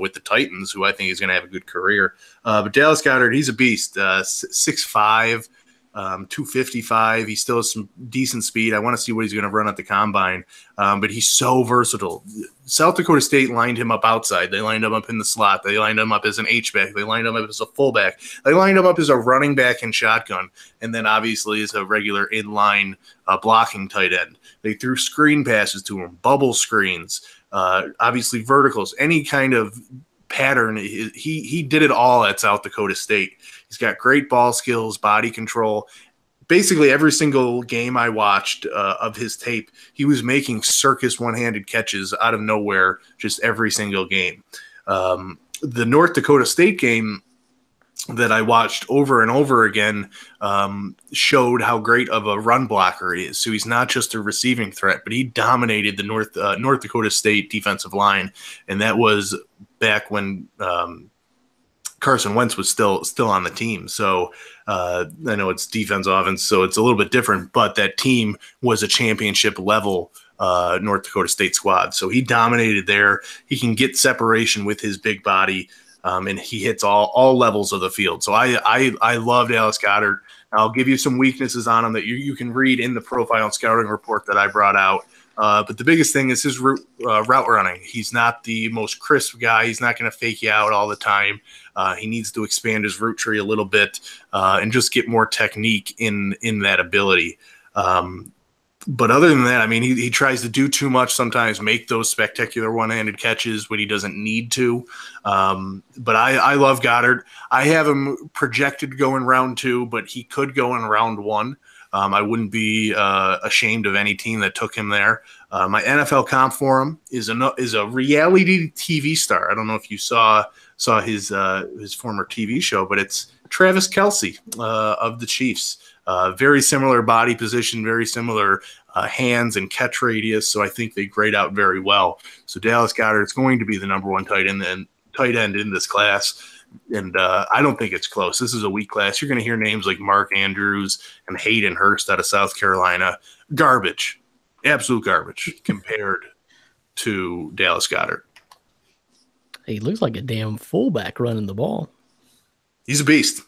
with the Titans, who I think is going to have a good career. But Dallas Goedert, he's a beast. 6'5", 255. He still has some decent speed. I want to see what he's going to run at the combine. But he's so versatile. South Dakota State lined him up outside. They lined him up in the slot. They lined him up as an H-back. They lined him up as a fullback. They lined him up as a running back and shotgun. And then obviously as a regular inline blocking tight end. They threw screen passes to him, bubble screens, obviously verticals, any kind of pattern. He did it all at South Dakota State. He's got great ball skills, body control. Basically, every single game I watched of his tape, he was making circus one-handed catches out of nowhere just every single game. The North Dakota State game that I watched over and over again showed how great of a run blocker he is. So he's not just a receiving threat, but he dominated the North Dakota State defensive line, and that was back when Carson Wentz was still on the team. So I know it's defense, offense, so it's a little bit different, but that team was a championship level North Dakota State squad. So he dominated there. He can get separation with his big body, and he hits all levels of the field. So I love Dallas Goedert. I'll give you some weaknesses on him that you can read in the profile and scouting report that I brought out. But the biggest thing is his route running. He's not the most crisp guy. He's not going to fake you out all the time. He needs to expand his route tree a little bit and just get more technique in that ability. But other than that, I mean, he tries to do too much sometimes, make those spectacular one-handed catches when he doesn't need to. But I love Goedert. I have him projected to go in round 2, but he could go in round 1. I wouldn't be ashamed of any team that took him there. My NFL comp for him is a reality TV star. I don't know if you saw his former TV show, but it's Travis Kelce of the Chiefs. Very similar body position, very similar hands and catch radius. So I think they grade out very well. So Dallas Goedert is going to be the number one tight end in this class. And I don't think it's close. This is a weak class. You're going to hear names like Mark Andrews and Hayden Hurst out of South Carolina. Garbage. Absolute garbage compared to Dallas Goedert. He looks like a damn fullback running the ball. He's a beast.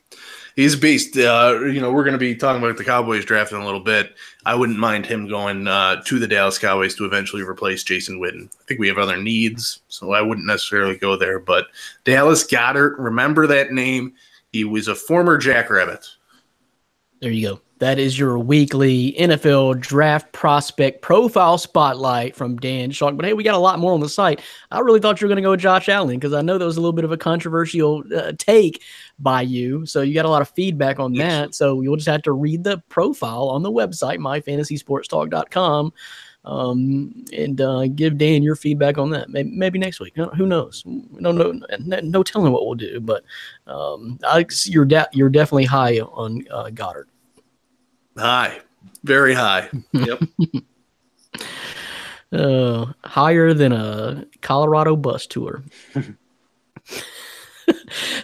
He's a beast. We're going to be talking about the Cowboys draft in a little bit. I wouldn't mind him going to the Dallas Cowboys to eventually replace Jason Witten. I think we have other needs, so I wouldn't necessarily go there. But Dallas Goedert, remember that name. He was a former Jackrabbit. There you go. That is your weekly NFL draft prospect profile spotlight from Dan Shark. But hey, we got a lot more on the site. I really thought you were going to go with Josh Allen because I know that was a little bit of a controversial take by you. So you got a lot of feedback on that. So you'll just have to read the profile on the website, myfantasysportstalk.com, and give Dan your feedback on that. Maybe next week. Who knows? No telling what we'll do. But you're definitely high on Goddard. High, very high. Yep. Higher than a Colorado bus tour.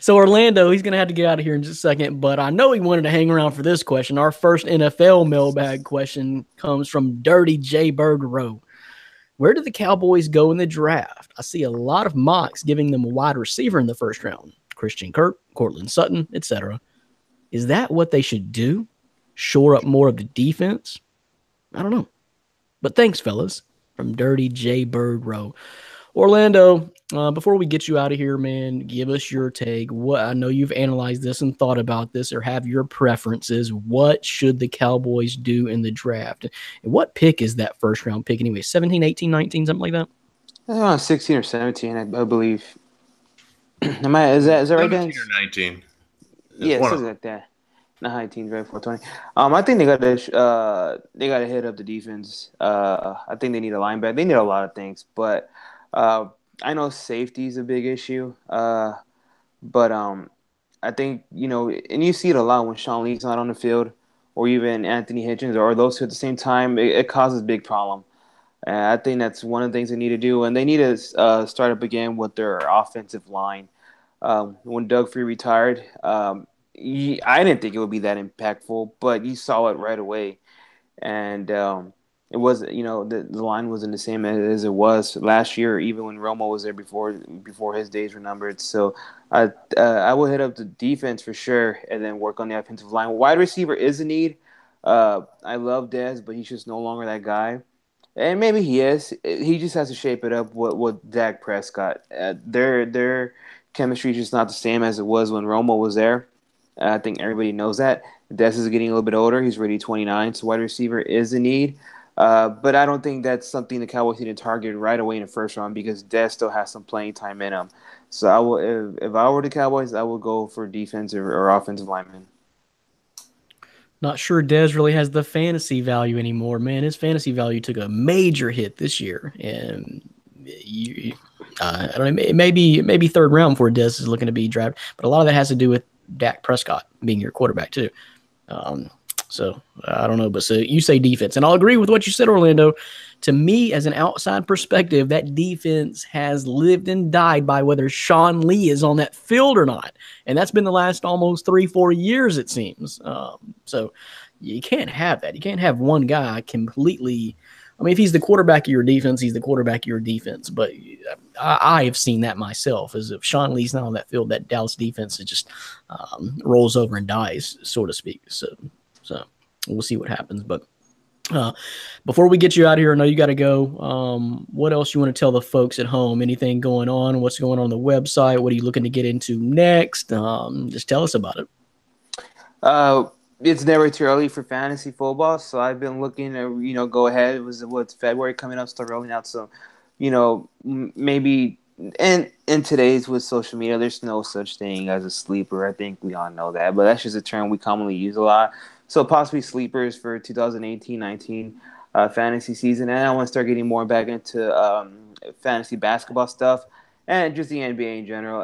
So Orlando, he's going to have to get out of here in just a second, but I know he wanted to hang around for this question. Our first NFL mailbag question comes from Dirty J Bird Rowe. Where do the Cowboys go in the draft? I see a lot of mocks giving them a wide receiver in the first round. Christian Kirk, Cortland Sutton, etc. Is that what they should do? Shore up more of the defense? I don't know. But thanks, fellas, from Dirty J Bird Rowe. Orlando, before we get you out of here, man, give us your take. I know you've analyzed this and thought about this or have your preferences. What should the Cowboys do in the draft? And what pick is that first round pick anyway? 17, 18, 19, something like that? 16 or 17, I believe. Is that right, Dan? 17 or 19. Yeah, something like that. Not high teens, right? 420. I think they got to hit up the defense. I think they need a linebacker. They need a lot of things, but I know safety is a big issue. But I think and you see it a lot when Sean Lee's not on the field, or even Anthony Hitchens, or those two at the same time. It causes a big problem. I think that's one of the things they need to do, and they need to start up again with their offensive line. When Doug Free retired. I didn't think it would be that impactful, but you saw it right away. And it was, the line wasn't the same as it was last year, even when Romo was there before his days were numbered. So I will hit up the defense for sure and then work on the offensive line. Wide receiver is a need. I love Dez, but he's just no longer that guy. And maybe he is. He just has to shape it up with Dak Prescott. Their chemistry is just not the same as it was when Romo was there. I think everybody knows that. Dez is getting a little bit older. He's already 29, so wide receiver is a need. But I don't think that's something the Cowboys need to target right away in the first round because Dez still has some playing time in him. So I will, if I were the Cowboys, I would go for defensive or offensive lineman. Not sure Dez really has the fantasy value anymore, man. His fantasy value took a major hit this year, and I don't know, maybe third round before Dez is looking to be drafted. But a lot of that has to do with Dak Prescott being your quarterback too. So I don't know, but so you say defense, and I'll agree with what you said, Orlando. To me, as an outside perspective, that defense has lived and died by whether Sean Lee is on that field or not, and that's been the last almost 3-4 years, it seems. So you can't have that. You can't have one guy completely. I mean, if he's the quarterback of your defense, he's the quarterback of your defense. But I have seen that myself. As if Sean Lee's not on that field, that Dallas defense is just rolls over and dies, so to speak. So we'll see what happens. But before we get you out of here, I know you got to go. What else you want to tell the folks at home? Anything going on? What's going on the website? What are you looking to get into next? Just tell us about it. It's never too early for fantasy football, so I've been looking to, go ahead. It was February coming up, start rolling out. So, maybe in today's with social media, there's no such thing as a sleeper. I think we all know that, but that's just a term we commonly use a lot. So possibly sleepers for 2018-19 fantasy season, and I want to start getting more back into fantasy basketball stuff and just the NBA in general.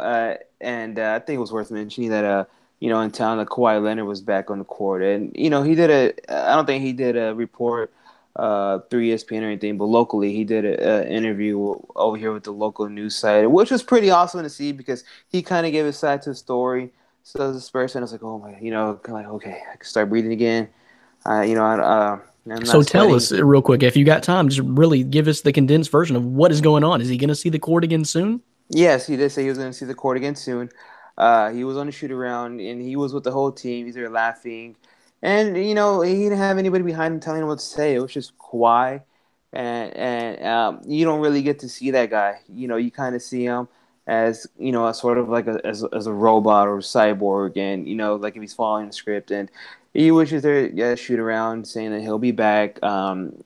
And I think it was worth mentioning that. In town, Kawhi Leonard was back on the court. And, I don't think he did a report through ESPN or anything, but locally he did an interview over here with the local news site, which was pretty awesome to see because he kind of gave his side to the story. So as a Spurs fan, I was like, oh my, kind of like, okay, I can start breathing again. So tell us real quick, if you got time, just really give us the condensed version of what is going on. Is he going to see the court again soon? Yes, he did say he was going to see the court again soon. He was on the shoot around, and he was with the whole team. He's there laughing. And, he didn't have anybody behind him telling him what to say. It was just Kawhi. And you don't really get to see that guy. You kind of see him as, as sort of like as a robot or a cyborg. And, like if he's following the script. And He wishes there, shoot around saying that he'll be back.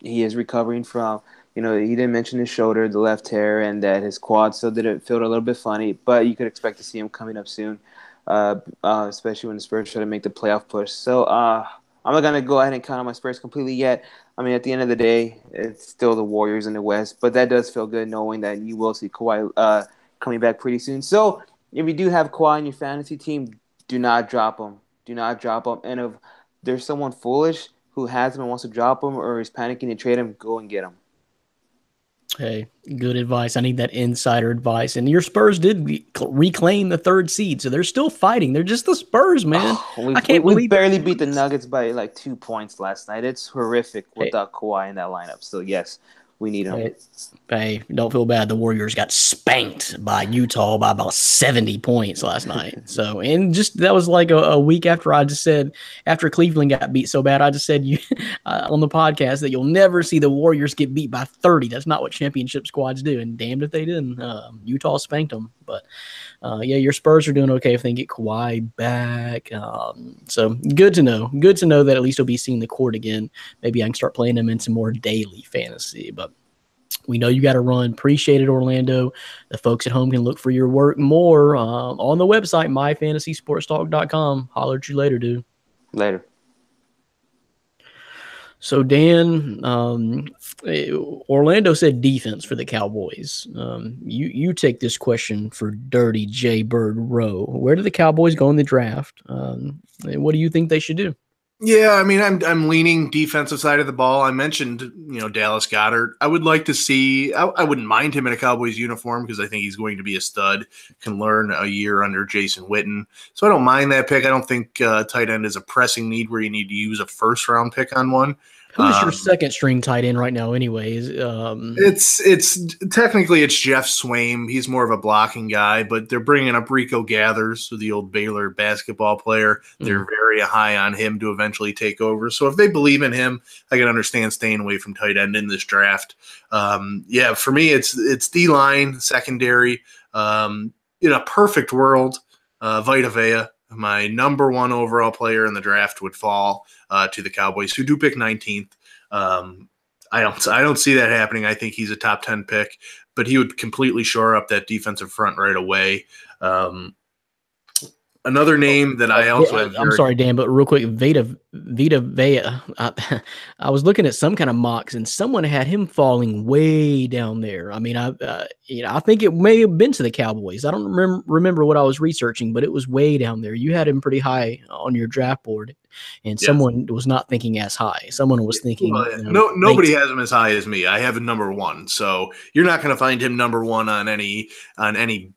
He is recovering from, he didn't mention his shoulder, the left tear, and that his quad still didn't feel a little bit funny. But you could expect to see him coming up soon, especially when the Spurs try to make the playoff push. So I'm not gonna go ahead and count on my Spurs completely yet. I mean, at the end of the day, it's still the Warriors in the West, but that does feel good knowing that you will see Kawhi coming back pretty soon. So if you do have Kawhi in your fantasy team, do not drop him. Do not drop him. And if there's someone foolish who has him and wants to drop him or is panicking to trade him, go and get him. Hey, good advice. I need that insider advice. And your Spurs did reclaim the 3rd seed, so they're still fighting. They're just the Spurs, man. I can't believe we barely beat the Nuggets by like 2 points last night. It's horrific without Kawhi in that lineup. So yes, we need him. Hey, don't feel bad. The Warriors got spanked by Utah by about 70 points last night. So, and just that was like a week after I just said, after Cleveland got beat so bad, I just said on the podcast that you'll never see the Warriors get beat by 30. That's not what championship squads do. And damned if they didn't. Utah spanked them. But yeah, your Spurs are doing okay if they get Kawhi back. So good to know. Good to know that at least he'll be seeing the court again. Maybe I can start playing him in some more daily fantasy. But we know you got to run. Appreciate it, Orlando. The folks at home can look for your work more on the website, myfantasysportstalk.com. Holler at you later, dude. Later. So, Dan, Orlando said defense for the Cowboys. You take this question for Dirty J Bird Rowe. Where do the Cowboys go in the draft? What do you think they should do? Yeah, I mean, I'm leaning defensive side of the ball. I mentioned, Dallas Goedert. I would like to see. I wouldn't mind him in a Cowboys uniform because I think he's going to be a stud. Can learn a year under Jason Witten, so I don't mind that pick. I don't think tight end is a pressing need where you need to use a 1st-round pick on one. Who's your 2nd-string tight end right now, anyways? It's technically it's Jeff Swaim. He's more of a blocking guy, but they're bringing up Rico Gathers, so the old Baylor basketball player. They're very high on him to eventually take over. So if they believe in him, I can understand staying away from tight end in this draft. Yeah, for me, it's D-line, secondary. In a perfect world, Vita Vea, my number 1 overall player in the draft, would fall to the Cowboys, who do pick 19th. I don't see that happening. I think he's a top 10 pick, but he would completely shore up that defensive front right away. Another name that I also have. I'm sorry, Dan, but real quick, Vita Vea. I was looking at some kind of mocks, and someone had him falling way down there. I mean, I think it may have been to the Cowboys. I don't remember what I was researching, but it was way down there. You had him pretty high on your draft board, and someone was not thinking as high. Someone was thinking. Well, nobody has him as high as me. I have him number 1, so you're not going to find him number 1 on any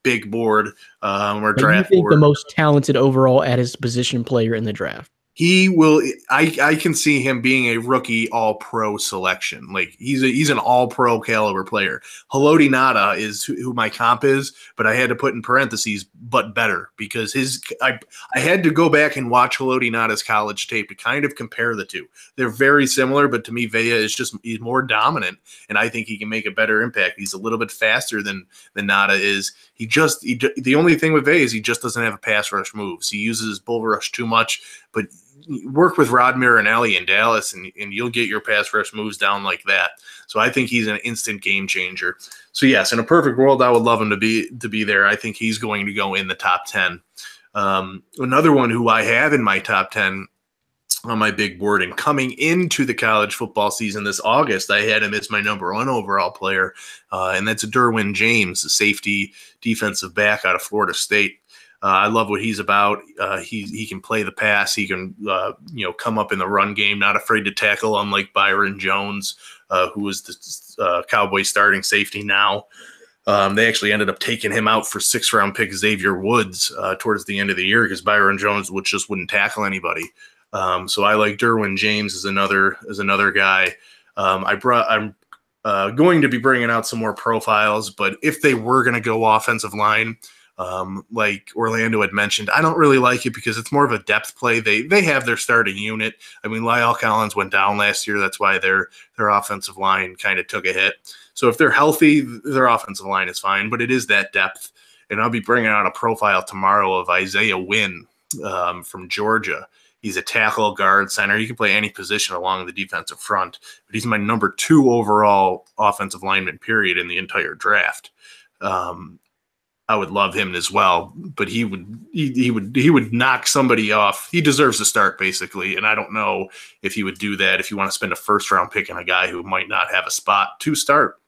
big board or draft board. The most talented overall at his position player in the draft. He will. I can see him being a rookie all-pro selection. Like he's an all-pro caliber player. Haloti Ngata is who my comp is, but I had to put in parentheses "but better" because I had to go back and watch Haloti Ngata's college tape to kind of compare the two. They're very similar, but to me, Vea is he's more dominant, and I think he can make a better impact. He's a little bit faster than Ngata is. The only thing with Vea is he just doesn't have a pass rush moves. He uses his bull rush too much, but work with Rod Marinelli in Dallas, and you'll get your pass rush moves down like that. So I think he's an instant game changer. So yes, in a perfect world, I would love him to be there. I think he's going to go in the top 10. Another one who I have in my top 10 on my big board and coming into the college football season this August, I had him as my number 1 overall player, and that's Derwin James, the safety defensive back out of Florida State. I love what he's about. He can play the pass. He can come up in the run game, not afraid to tackle, unlike Byron Jones, who is the Cowboys starting safety now. They actually ended up taking him out for 6th-round pick Xavier Woods towards the end of the year because Byron Jones just wouldn't tackle anybody. So I like Derwin James as another guy. I'm going to be bringing out some more profiles, but if they were going to go offensive line, like Orlando had mentioned, I don't really like it because it's more of a depth play. They have their starting unit. I mean, Lyle Collins went down last year. That's why their offensive line kind of took a hit. So if they're healthy, their offensive line is fine, but it is that depth. And I'll be bringing out a profile tomorrow of Isaiah Wynn from Georgia. He's a tackle, guard, center. He can play any position along the defensive front. But he's my number 2 overall offensive lineman, period, in the entire draft. I would love him as well, but he would knock somebody off. He deserves to start, basically, and I don't know if he would do that if you want to spend a first round pick on a guy who might not have a spot to start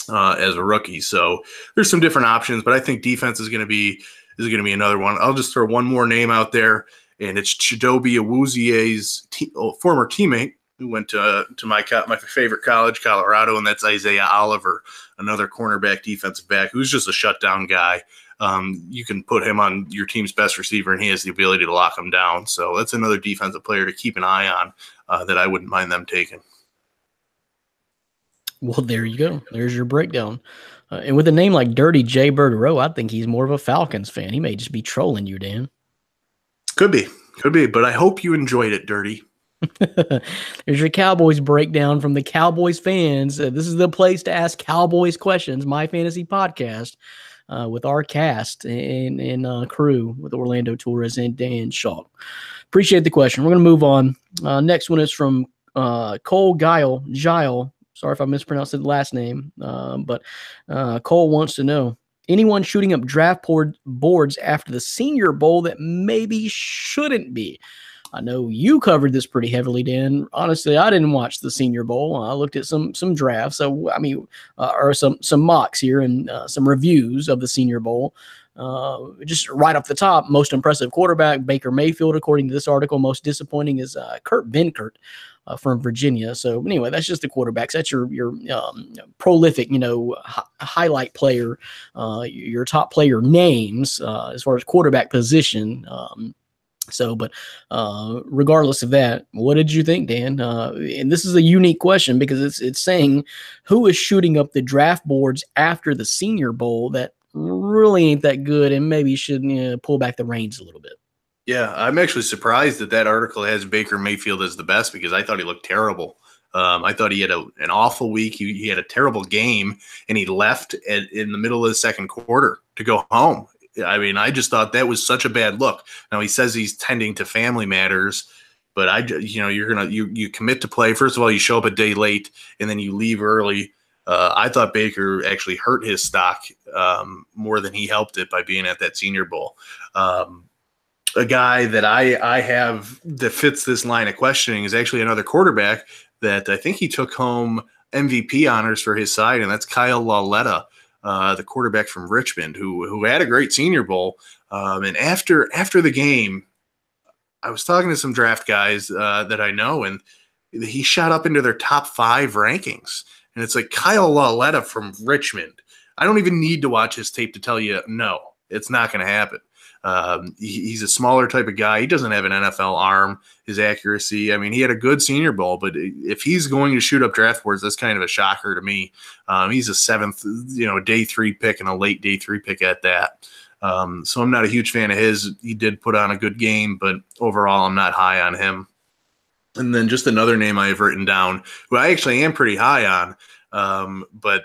as a rookie. So there's some different options, but I think defense is going to be another one. I'll just throw one more name out there, and it's Chidobe Awuzie's former teammate who went to my favorite college, Colorado, and that's Isaiah Oliver, another cornerback, defensive back, who's just a shutdown guy. You can put him on your team's best receiver, and he has the ability to lock him down. So that's another defensive player to keep an eye on that I wouldn't mind them taking. Well, there you go. There's your breakdown. And with a name like Dirty J. Bird-Rowe, I think he's more of a Falcons fan. He may just be trolling you, Dan. Could be, but I hope you enjoyed it, Dirty. There's your Cowboys breakdown from the Cowboys fans. This is the place to ask Cowboys questions, My Fantasy Podcast, with our cast and crew with Orlando Torres and Dan Shaw. Appreciate the question. We're going to move on. Next one is from Cole Gile. Sorry if I mispronounced the last name, but Cole wants to know, anyone shooting up draft boards after the Senior Bowl that maybe shouldn't be? I know you covered this pretty heavily, Dan. Honestly, I didn't watch the Senior Bowl. I looked at some drafts, or some mocks here and some reviews of the Senior Bowl. Just right off the top, most impressive quarterback, Baker Mayfield, according to this article. Most disappointing is Kurt Benkert from Virginia. So anyway, that's just the quarterbacks. That's your prolific, highlight player, your top player names as far as quarterback position. But regardless of that, what did you think, Dan? And this is a unique question because it's saying who is shooting up the draft boards after the Senior Bowl that really ain't that good and maybe should pull back the reins a little bit. Yeah, I'm actually surprised that article has Baker Mayfield as the best because I thought he looked terrible. I thought he had an awful week. He had a terrible game, and he left in the middle of the second quarter to go home. I mean, I just thought that was such a bad look. Now he says he's tending to family matters, but you commit to play. First of all, you show up a day late and then you leave early. I thought Baker actually hurt his stock more than he helped it by being at that Senior Bowl. A guy that I have that fits this line of questioning is actually another quarterback that I think he took home MVP honors for his side, and that's Kyle Lauletta. The quarterback from Richmond, who had a great Senior Bowl. And after the game, I was talking to some draft guys that I know, and he shot up into their top 5 rankings. And it's like Kyle Lauletta from Richmond. I don't even need to watch his tape to tell you, no, it's not going to happen. He's a smaller type of guy. He doesn't have an NFL arm, his accuracy. I mean, he had a good Senior Bowl, but if he's going to shoot up draft boards, that's kind of a shocker to me. He's a 7th, day 3 pick and a late day 3 pick at that. So I'm not a huge fan of his. He did put on a good game, but overall I'm not high on him. And then just another name I have written down, who I actually am pretty high on, but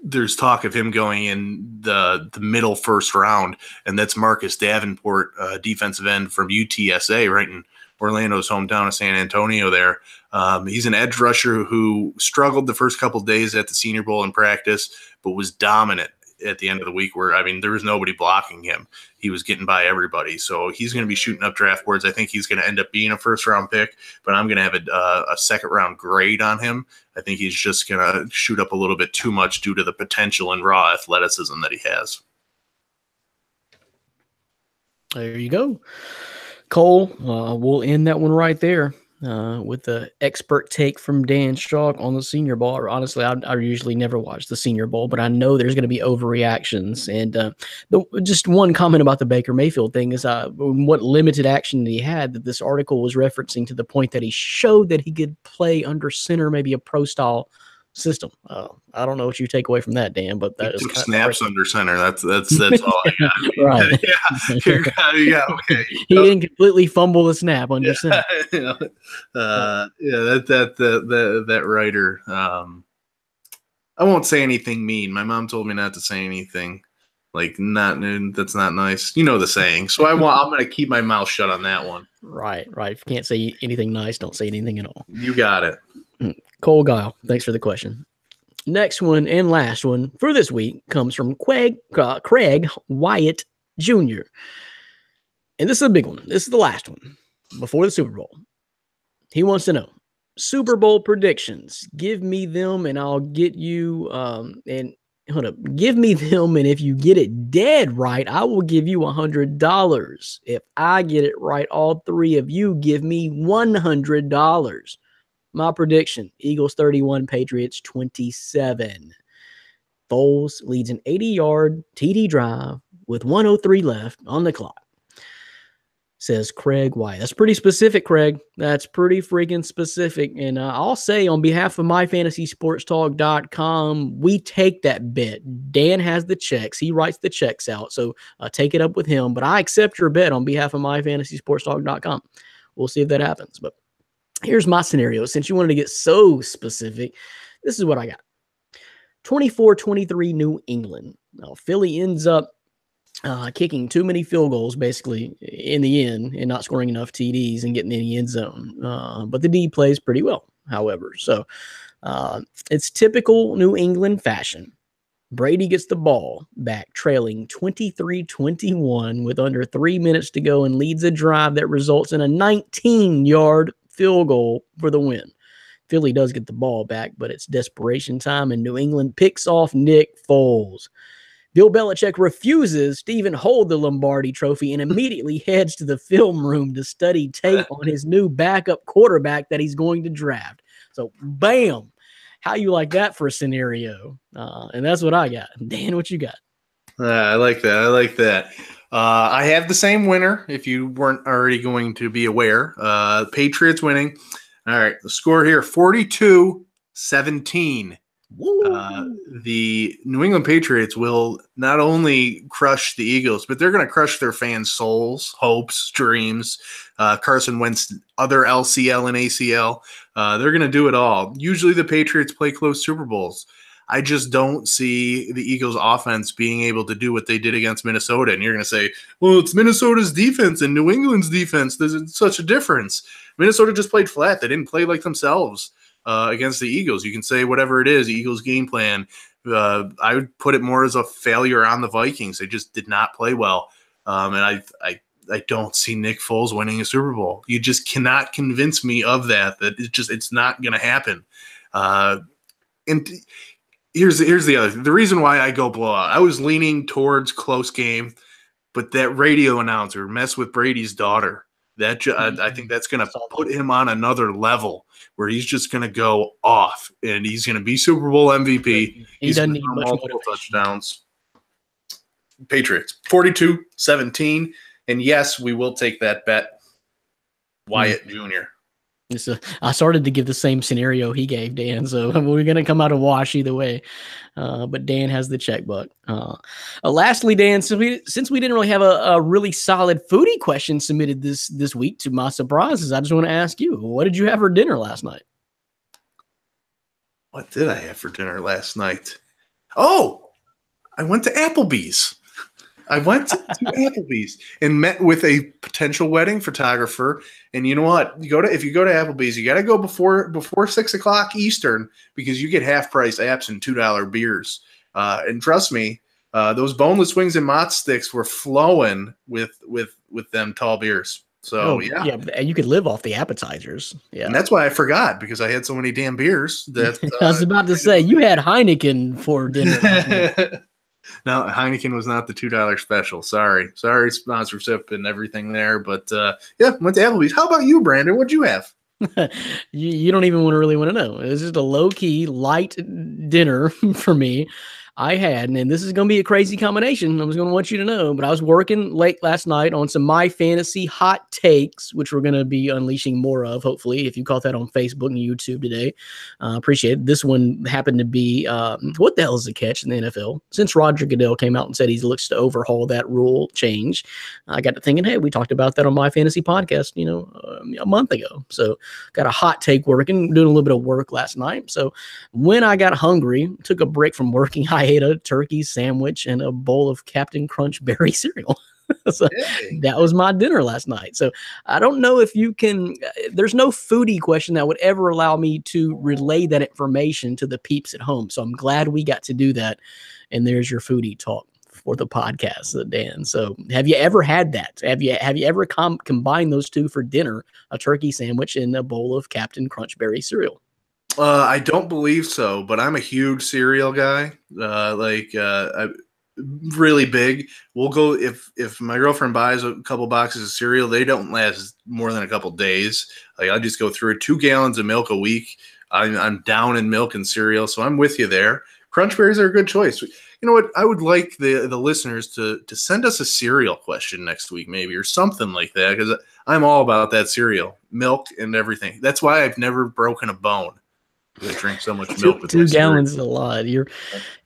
there's talk of him going in the middle first round, and that's Marcus Davenport, defensive end from UTSA, right in Orlando's hometown of San Antonio there. He's an edge rusher who struggled the first couple of days at the Senior Bowl in practice, but was dominant at the end of the week where, there was nobody blocking him. He was getting by everybody. So he's going to be shooting up draft boards. I think he's going to end up being a first-round pick, but I'm going to have a second-round grade on him. I think he's just going to shoot up a little bit too much due to the potential and raw athleticism that he has. There you go. Cole, we'll end that one right there with the expert take from Dan Shaw on the Senior Bowl. Honestly, I usually never watch the Senior Bowl, but I know there's going to be overreactions. And just one comment about the Baker Mayfield thing is what limited action he had, that this article was referencing to the point that he showed that he could play under center, maybe a pro-style system. I don't know what you take away from that, Dan, but that is snaps under center. That's all I got. Right. Yeah. Okay. He didn't completely fumble the snap under center. That writer. I won't say anything mean. My mom told me not to say anything, Like, that's not nice. You know the saying. So I'm going to keep my mouth shut on that one. Right. If you can't say anything nice, don't say anything at all. You got it. Cole Guile, thanks for the question. Next one and last one for this week comes from Craig Wyatt Jr. And this is a big one. This is the last one before the Super Bowl. He wants to know Super Bowl predictions. Give me them and I'll get you give me them, and if you get it dead right, I will give you $100. If I get it right, all three of you give me $100. My prediction, Eagles 31, Patriots 27. Foles leads an 80-yard TD drive with 103 left on the clock. Says Craig White. That's pretty specific, Craig. That's pretty freaking specific. And I'll say on behalf of myfantasysportstalk.com, we take that bet. Dan has the checks. He writes the checks out. So take it up with him. But I accept your bet on behalf of myfantasysportstalk.com. We'll see if that happens. But here's my scenario. Since you wanted to get so specific, this is what I got. 24-23 New England. Now, Philly ends up kicking too many field goals, basically, in the end, and not scoring enough TDs and getting in the end zone. But the D plays pretty well, however. So it's typical New England fashion. Brady gets the ball back, trailing 23-21 with under 3 minutes to go, and leads a drive that results in a 19-yard field goal for the win. Philly does get the ball back, but it's desperation time, and New England picks off Nick Foles. Bill Belichick refuses to even hold the Lombardi trophy and immediately heads to the film room to study tape on his new backup quarterback that he's going to draft. So, bam. How you like that for a scenario? And that's what I got. Dan, what you got? I like that. I have the same winner, if you weren't already going to be aware. Patriots winning. All right, the score here, 42-17. The New England Patriots will not only crush the Eagles, but they're going to crush their fans' souls, hopes, dreams. Carson Wentz, other LCL and ACL. They're going to do it all. Usually the Patriots play close Super Bowls. I just don't see the Eagles offense being able to do what they did against Minnesota. And you're going to say, well, it's Minnesota's defense and New England's defense. There's such a difference. Minnesota just played flat. They didn't play like themselves. Against the Eagles. You can say whatever it is, Eagles game plan. I would put it more as a failure on the Vikings. They just did not play well. And I don't see Nick Foles winning a Super Bowl. You just cannot convince me of that it's not going to happen. And here's the other. The reason why I go blowout. I was leaning towards close game, but that radio announcer messed with Brady's daughter. I think that's going to put him on another level where he's just going to go off and he's going to be Super Bowl MVP. He's going to throw multiple touchdowns. Patriots, 42-17. And yes, we will take that bet. Wyatt Jr. I started to give the same scenario he gave, Dan, so we're going to come out a wash either way. But Dan has the checkbook. Lastly, Dan, since we didn't really have a really solid foodie question submitted this week, to my surprises, I just want to ask you, what did you have for dinner last night? What did I have for dinner last night? Oh, I went to Applebee's. I went to Applebee's and met with a potential wedding photographer. And you know what? If you go to Applebee's, you got to go before 6 o'clock Eastern because you get half price apps and $2 beers. And trust me, those boneless wings and Mott's sticks were flowing with them tall beers. So yeah, you could live off the appetizers. Yeah, and that's why I forgot because I had so many damn beers. That I was about to say you had Heineken for dinner. No, Heineken was not the $2 special. Sorry, sponsorship and everything there. But went to Applebee's. How about you, Brandon? What'd you have? You don't even really want to know. It was just a low-key, light dinner for me. I had, and this is going to be a crazy combination. I was going to want you to know, but I was working late last night on some My Fantasy hot takes, which we're going to be unleashing more of, hopefully, if you caught that on Facebook and YouTube today. Appreciate it. This one happened to be, what the hell is the catch in the NFL? Since Roger Goodell came out and said he looks to overhaul that rule change, I got to thinking, hey, we talked about that on My Fantasy podcast, a month ago. So got a hot take working, doing a little bit of work last night. So when I got hungry, took a break from working, I ate a turkey sandwich and a bowl of Captain Crunch berry cereal. So that was my dinner last night. So I don't know if you can, there's no foodie question that would ever allow me to relay that information to the peeps at home. So I'm glad we got to do that. And there's your foodie talk for the podcast, Dan. So have you ever had that? Have you ever combined those two for dinner, a turkey sandwich and a bowl of Captain Crunch berry cereal? I don't believe so, but I'm a huge cereal guy. Really big. We'll go if my girlfriend buys a couple boxes of cereal, they don't last more than a couple days. Like I'll just go through 2 gallons of milk a week. I'm down in milk and cereal, so I'm with you there. Crunch berries are a good choice. You know what? I would like the listeners to send us a cereal question next week, maybe, or something like that, because I'm all about that cereal, milk, and everything. That's why I've never broken a bone. I drink so much milk. With 2 gallons is a lot. You're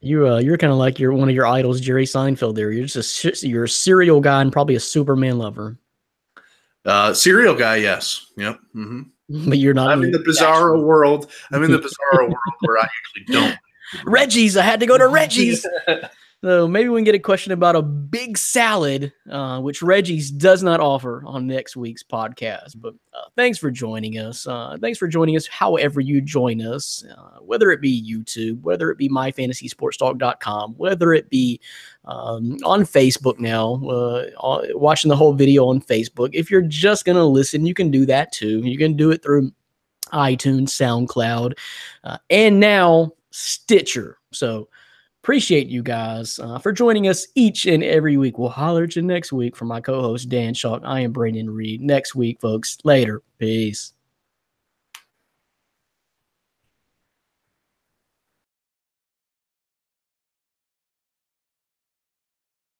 kind of like one of your idols, Jerry Seinfeld. There, you're a cereal guy and probably a Superman lover. Cereal guy, yes, yep. Mm-hmm. But you're not. I'm in the bizarro world. I'm in the bizarro world where I actually don't. Reggie's. I had to go to Reggie's. So maybe we can get a question about a big salad, which Reggie's does not offer on next week's podcast. But thanks for joining us. Thanks for joining us however you join us, whether it be YouTube, whether it be myfantasysportstalk.com, whether it be on Facebook now, watching the whole video on Facebook. If you're just going to listen, you can do that too. You can do it through iTunes, SoundCloud, and now Stitcher. So appreciate you guys for joining us each and every week. We'll holler at you next week. For my co-host, Dan Chalk, I am Brandon Reed. Next week, folks. Later. Peace.